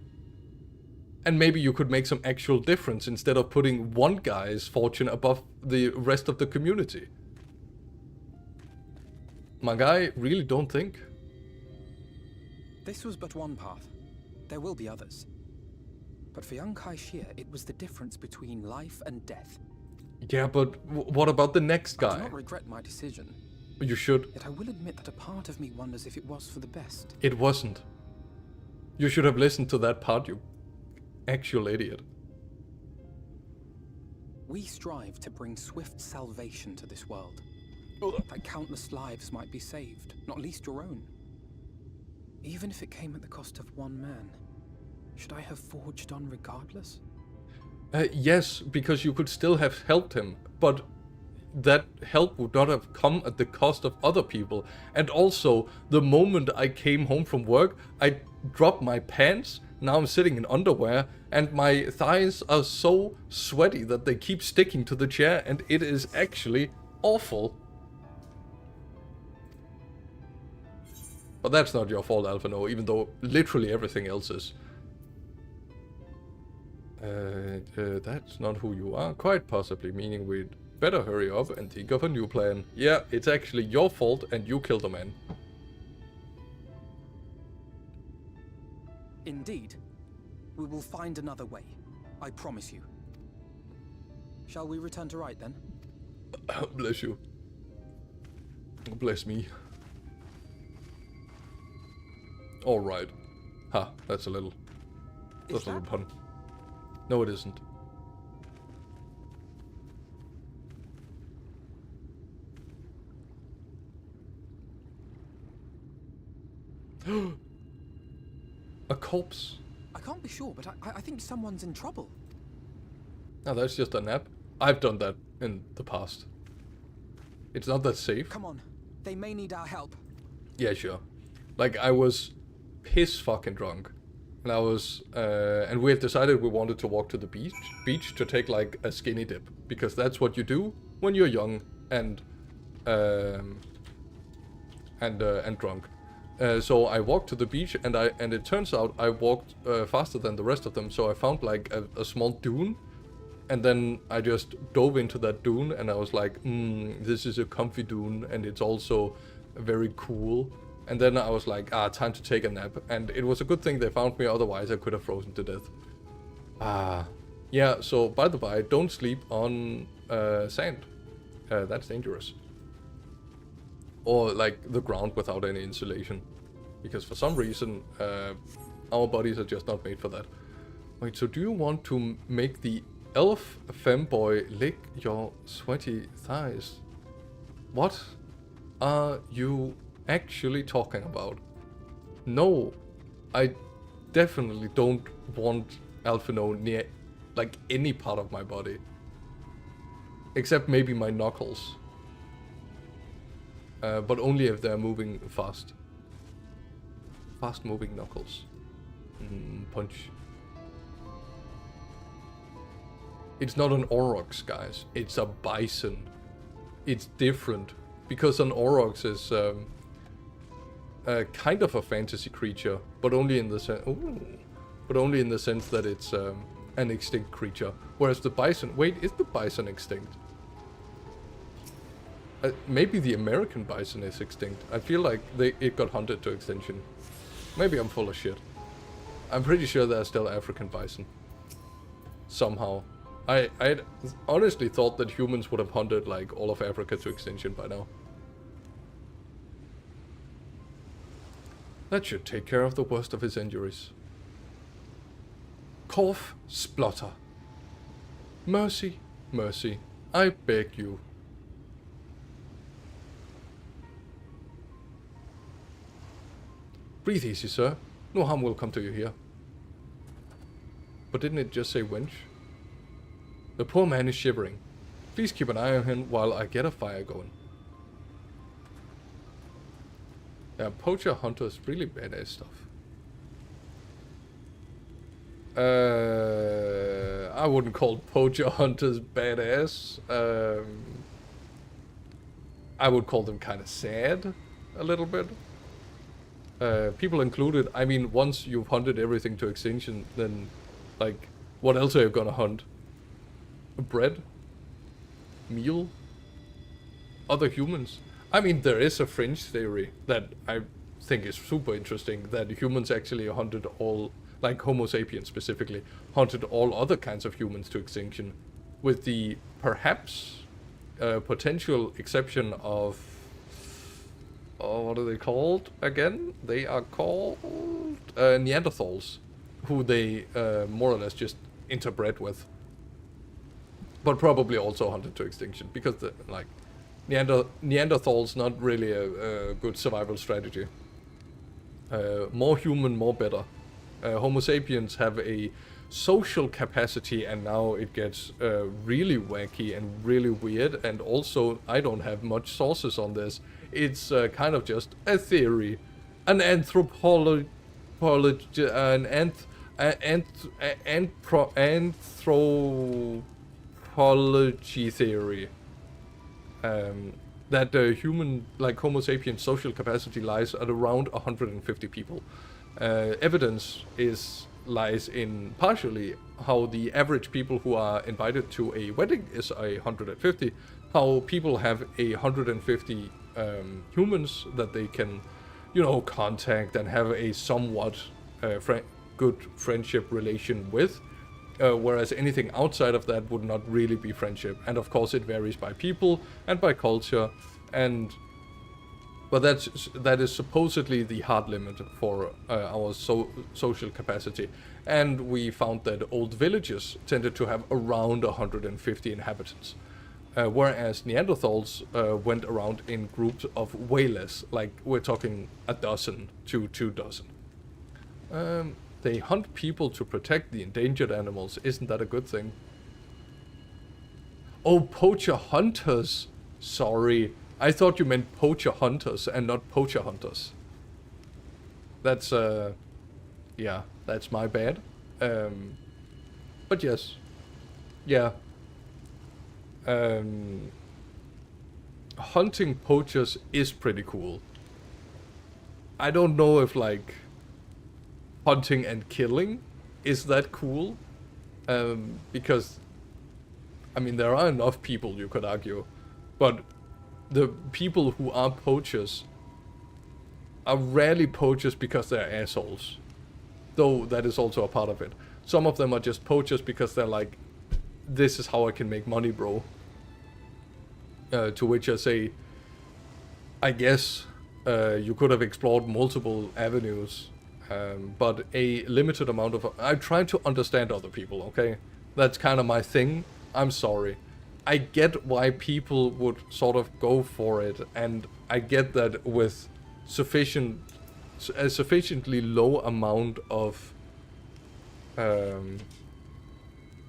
And maybe you could make some actual difference instead of putting one guy's fortune above the rest of the community. My guy, really don't think. This was but one path. There will be others. But for young Kai Shear, it was the difference between life and death. Yeah, but what about the next guy? I do not regret my decision. You should. Yet I will admit that a part of me wonders if it was for the best. It wasn't. You should have listened to that part, you actual idiot. We strive to bring swift salvation to this world. That countless lives might be saved, not least your own. Even if it came at the cost of one man, should I have forged on regardless? Yes, because you could still have helped him, but that help would not have come at the cost of other people. And also, the moment I came home from work, I dropped my pants, now I'm sitting in underwear, and my thighs are so sweaty that they keep sticking to the chair, and it is actually awful. But that's not your fault, Alphino, even though literally everything else is. That's not who you are. Quite possibly, meaning we'd better hurry up and think of a new plan. Yeah, it's actually your fault and you killed a man. Indeed. We will find another way. I promise you. Shall we return to Right then? Bless you. Bless me. Alright. Ha, that's a little pun. No, it isn't. A corpse. I can't be sure, but I think someone's in trouble. No, that's just a nap. I've done that in the past. It's not that safe. Come on. They may need our help. Yeah, sure. Like, I was piss fucking drunk. And I was, and we had decided we wanted to walk to the beach to take like a skinny dip. Because that's what you do when you're young and drunk. So I walked to the beach, and it turns out I walked faster than the rest of them. So I found like a small dune, and then I just dove into that dune, and I was like, this is a comfy dune, and it's also very cool. And then I was like, time to take a nap. And it was a good thing they found me, otherwise I could have frozen to death. Yeah, so by the by, don't sleep on sand. That's dangerous. Or like the ground without any insulation. Because for some reason, our bodies are just not made for that. Wait, so do you want to make the elf femboy lick your sweaty thighs? What are you actually talking about? No, I definitely don't want Alphino near like any part of my body. Except maybe my knuckles. But only if they're moving fast. Fast moving knuckles. Punch. It's not an aurochs, guys. It's a bison. It's different. Because an aurochs is kind of a fantasy creature, but only in the sense that it's an extinct creature. Whereas the bison, wait, is the bison extinct? Maybe the American bison is extinct. I feel like it got hunted to extinction. Maybe I'm full of shit. I'm pretty sure there's still African bison. Somehow. I honestly thought that humans would have hunted like all of Africa to extinction by now. That should take care of the worst of his injuries. Cough, splutter. Mercy, mercy, I beg you. Breathe easy, sir. No harm will come to you here. But didn't it just say wench? The poor man is shivering. Please keep an eye on him while I get a fire going. Yeah, poacher hunter is really badass stuff. I wouldn't call poacher hunters badass. I would call them kind of sad, a little bit. People included. I mean, once you've hunted everything to extinction, then, like, what else are you gonna hunt? Bread? Meal? Other humans? I mean, there is a fringe theory that I think is super interesting, that humans actually hunted all, like Homo sapiens specifically, hunted all other kinds of humans to extinction, with the perhaps potential exception of, what are they called again? They are called Neanderthals, who they more or less just interbred with. But probably also hunted to extinction, because the, like, Neanderthals not really a good survival strategy. More human, more better. Homo sapiens have a social capacity, and now it gets really wacky and really weird, and also I don't have much sources on this. It's kind of just a theory, an anthropology theory, that human, like Homo sapiens social capacity lies at around 150 people. Evidence lies in partially how the average people who are invited to a wedding is 150, how people have 150 humans that they can, you know, contact and have a somewhat good friendship relation with, whereas anything outside of that would not really be friendship. And of course it varies by people and by culture, but that is supposedly the hard limit for our social capacity. And we found that old villages tended to have around 150 inhabitants, whereas Neanderthals went around in groups of way less, like we're talking a dozen to 2 dozen. They hunt people to protect the endangered animals. Isn't that a good thing? Oh, poacher hunters. Sorry. I thought you meant poacher hunters and not poacher hunters. That's, yeah, that's my bad. But yes. Yeah. Hunting poachers is pretty cool. I don't know if, like, hunting and killing is that cool. Because, I mean, there are enough people, you could argue. But the people who are poachers are rarely poachers because they're assholes. Though that is also a part of it. Some of them are just poachers because they're like, this is how I can make money, bro. To which I say, I guess you could have explored multiple avenues, but a limited amount of... I try to understand other people, okay? That's kind of my thing. I'm sorry. I get why people would sort of go for it, and I get that with a sufficiently low amount of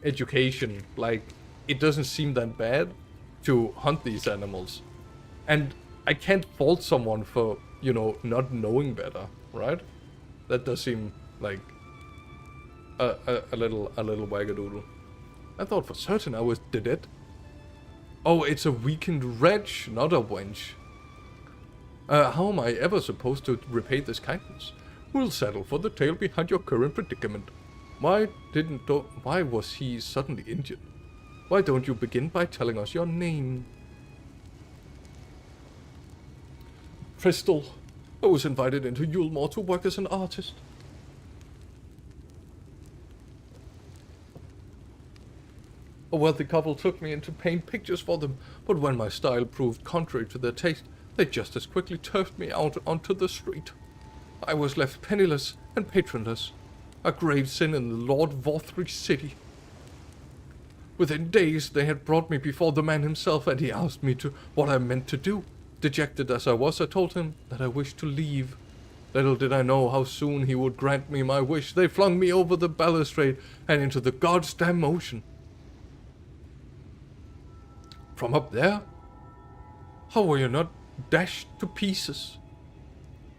education, like, it doesn't seem that bad to hunt these animals. And I can't fault someone for, you know, not knowing better, right? That does seem like a little wagadoodle. I thought for certain I was dead. Oh, it's a weakened wretch, not a wench. How am I ever supposed to repay this kindness? We'll settle for the tale behind your current predicament. Why was he suddenly Indian? Why don't you begin by telling us your name? Crystal. I was invited into Yulmore to work as an artist. A wealthy couple took me in to paint pictures for them, but when my style proved contrary to their taste, they just as quickly turfed me out onto the street. I was left penniless and patronless, a grave sin in the Lord Vorthry city. Within days they had brought me before the man himself, and he asked me what I meant to do. Dejected as I was, I told him that I wished to leave. Little did I know how soon he would grant me my wish. They flung me over the balustrade and into the goddamn ocean. From up there? How were you not dashed to pieces?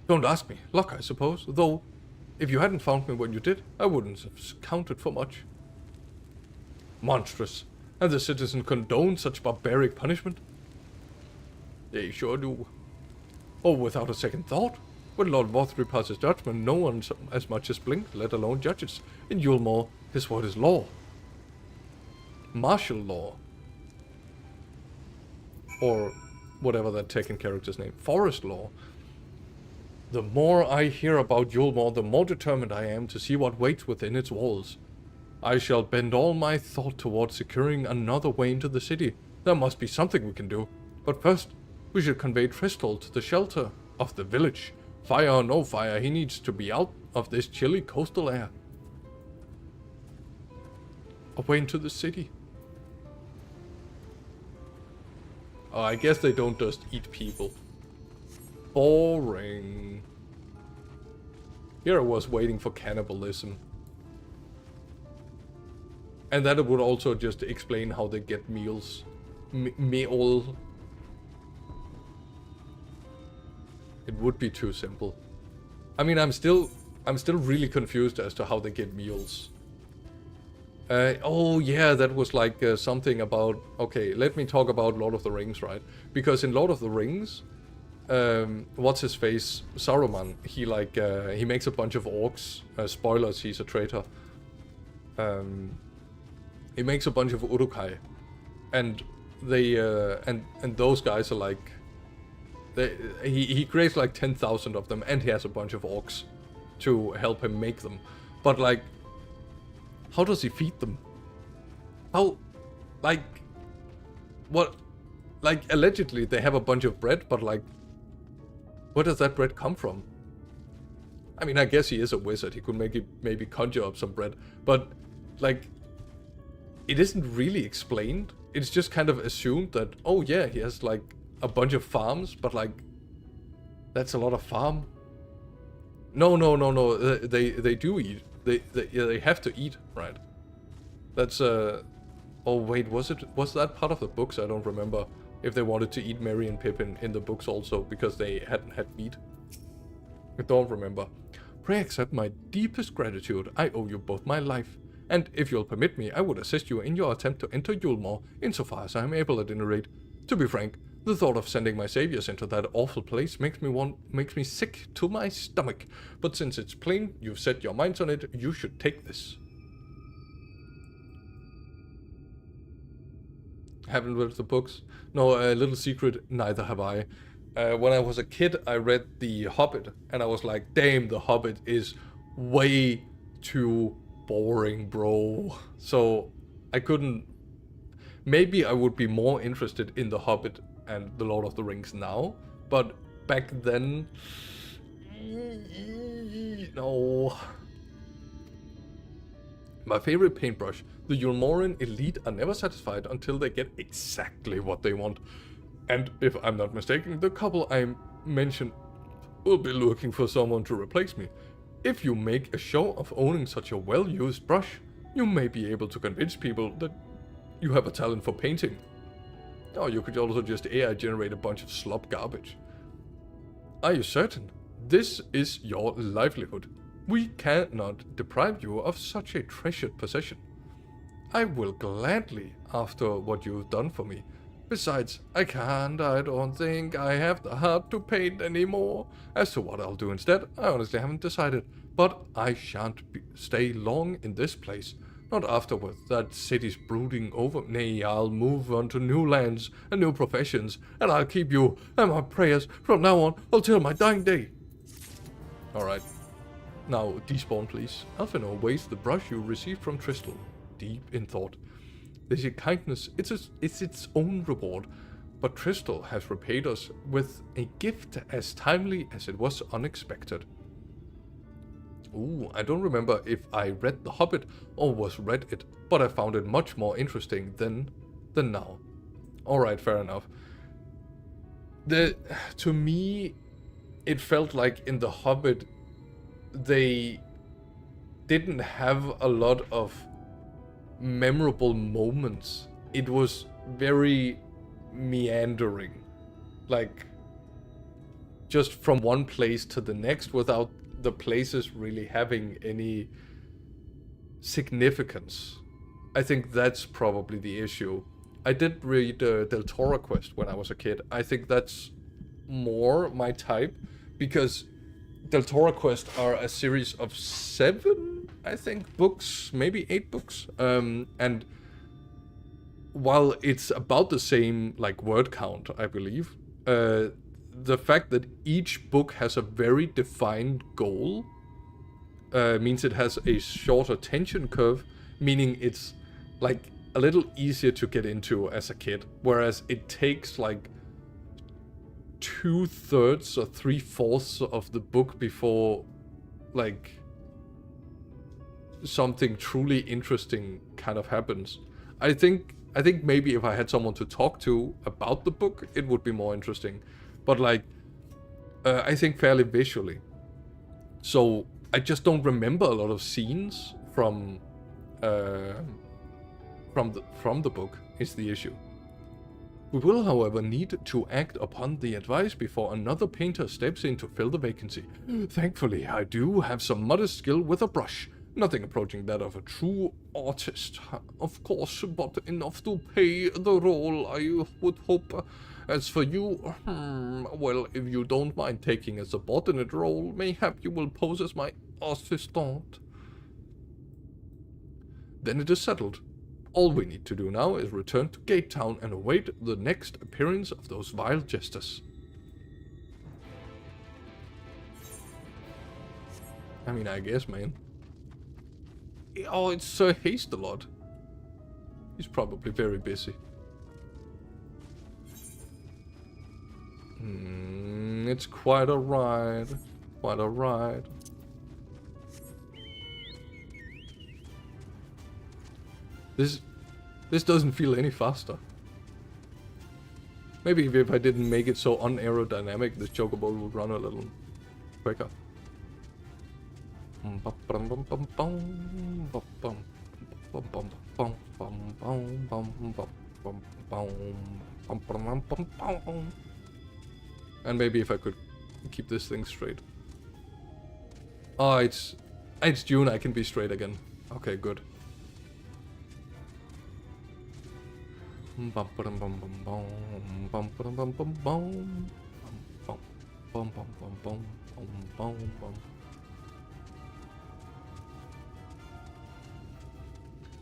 Don't ask me. Luck, I suppose. Though, if you hadn't found me when you did, I wouldn't have counted for much. Monstrous. And the citizen condone such barbaric punishment? They sure do. Oh, without a second thought. When Lord Vorthry passes judgment, no one as much as blinked, let alone judges. In Yulmore, his word is law. Martial law. Or whatever that taken character's name. Forest law. The more I hear about Yulmore, the more determined I am to see what waits within its walls. I shall bend all my thought towards securing another way into the city. There must be something we can do. But first, we should convey Tristol to the shelter of the village. Fire or no fire, he needs to be out of this chilly coastal air. Away into the city. Oh, I guess they don't just eat people. Boring. Here I was waiting for cannibalism. And that would also just explain how they get meals. Meal. It would be too simple. I mean, I'm still really confused as to how they get meals. Oh yeah, that was like something about... Okay, let me talk about Lord of the Rings, right? Because in Lord of the Rings, what's his face? Saruman. He like he makes a bunch of orcs. Spoilers, he's a traitor. He makes a bunch of Urukai, and they and those guys are like... He creates like 10,000 of them, and he has a bunch of orcs to help him make them. But like, how does he feed them? How, like, what? Like, allegedly they have a bunch of bread, but like, where does that bread come from? I mean, I guess he is a wizard. He could maybe conjure up some bread, but like, it isn't really explained. It's just kind of assumed that, oh yeah, he has like a bunch of farms, but like, that's a lot of farm. No. They do eat. They have to eat, right? That's oh wait, was that part of the books? I don't remember if they wanted to eat Merry and Pippin in the books also because they hadn't had meat. I don't remember. Pray accept my deepest gratitude. I owe you both my life. And if you'll permit me, I would assist you in your attempt to enter Yulmore, insofar as I am able at any rate. To be frank, the thought of sending my saviors into that awful place makes me sick to my stomach. But since it's plain you've set your minds on it, you should take this. Haven't read the books? No, a little secret, neither have I. When I was a kid, I read The Hobbit, and I was like, damn, The Hobbit is way too boring, bro. So I couldn't... Maybe I would be more interested in The Hobbit and The Lord of the Rings now, but back then... No. My favorite paintbrush. The Yulmoran elite are never satisfied until they get exactly what they want. And if I'm not mistaken, the couple I mentioned will be looking for someone to replace me. If you make a show of owning such a well-used brush, you may be able to convince people that you have a talent for painting. Or you could also just AI generate a bunch of slop garbage. Are you certain? This is your livelihood. We cannot deprive you of such a treasured possession. I will gladly, after what you've done for me. Besides, I don't think I have the heart to paint anymore. As to what I'll do instead, I honestly haven't decided. But I shan't stay long in this place. Not afterward, that city's brooding over. Nay, I'll move on to new lands and new professions, and I'll keep you and my prayers from now on until my dying day. Alright. Now, despawn please. Alphinaud weighs the brush you received from Tristal. Deep in thought. This kindness, it's its own reward, but Tristal has repaid us with a gift as timely as it was unexpected. Ooh, I don't remember if I read The Hobbit or was read it, but I found it much more interesting than now. Alright, fair enough. To me, it felt like in The Hobbit, they didn't have a lot of memorable moments. It was very meandering, like just from one place to the next without the places really having any significance. I think that's probably the issue. I did read Del Toro Quest when I was a kid. I think that's more my type, because Del Toro Quest are a series of 7, I think, books, maybe 8 books. And while it's about the same, like, word count, I believe, the fact that each book has a very defined goal means it has a shorter tension curve, meaning it's, like, a little easier to get into as a kid. Whereas it takes, like, 2/3 or 3/4 of the book before, like something truly interesting kind of happens. I think maybe if I had someone to talk to about the book, it would be more interesting. But like, I think fairly visually. So I just don't remember a lot of scenes from the book. Is the issue. We will, however, need to act upon the advice before another painter steps in to fill the vacancy. Thankfully, I do have some modest skill with a brush. Nothing approaching that of a true artist, of course, but enough to pay the role, I would hope. As for you, well, if you don't mind taking a subordinate role, mayhap you will pose as my assistant. Then it is settled. All we need to do now is return to Gate Town and await the next appearance of those vile jesters. I mean, I guess, man. Oh, it's Sir Haste-a-Lot. He's probably very busy. It's quite a ride. Quite a ride. This doesn't feel any faster. Maybe if I didn't make it so unaerodynamic, this chocobo would run a little quicker. And maybe if I could keep this thing straight. Oh, it's June, I can be straight again. Okay, good. I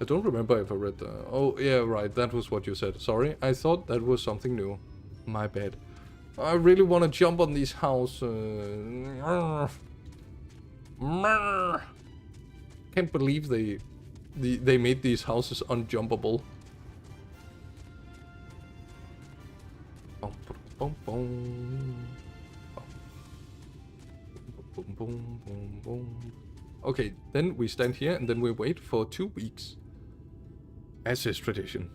don't remember if I read the... Oh, yeah, right, that was what you said. Sorry, I thought that was something new. My bad. I really want to jump on these houses. Can't believe they made these houses unjumpable. Okay, then we stand here and then we wait for 2 weeks. As is tradition.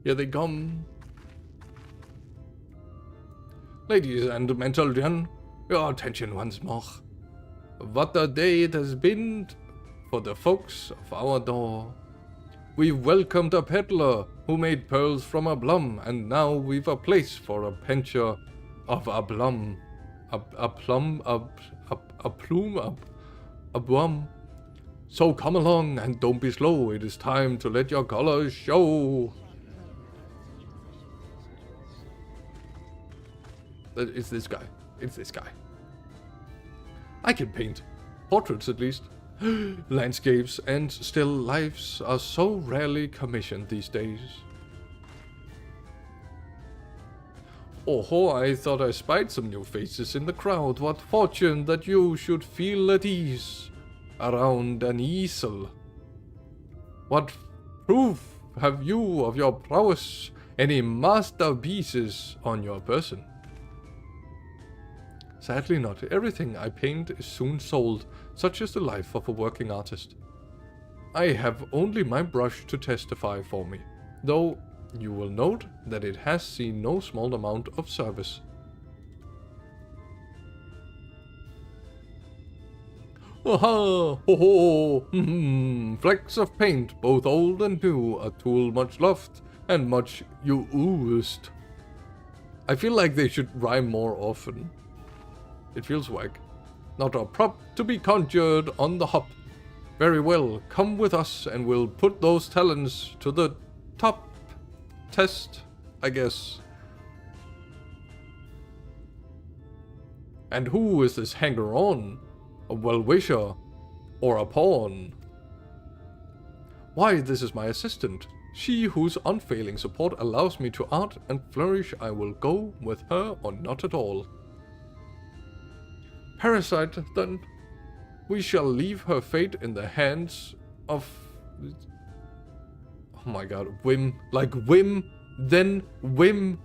Here they come. Ladies and gentlemen, your attention once more. What a day it has been for the folks of our door. We've welcomed a peddler who made pearls from a blum, and now we've a place for a pincher of a blum. A blum. So come along and don't be slow, it is time to let your colors show. It's this guy. It's this guy. I can paint. Portraits, at least. Landscapes and still lifes are so rarely commissioned these days. Oh, I thought I spied some new faces in the crowd. What fortune that you should feel at ease around an easel. What proof have you of your prowess? Any masterpieces on your person? Sadly not. Everything I paint is soon sold. Such is the life of a working artist. I have only my brush to testify for me, though you will note that it has seen no small amount of service. Aha! Ho ho! Flecks of paint, both old and new, a tool much loved and much used. I feel like they should rhyme more often. It feels whack. Not a prop to be conjured on the hop. Very well, come with us and we'll put those talents to the top test, I guess. And who is this hanger-on? A well-wisher or a pawn? Why, this is my assistant. She whose unfailing support allows me to art and flourish. I will go with her or not at all. Parasite, then. We shall leave her fate in the hands of... my god, whim. Like whim, then whim.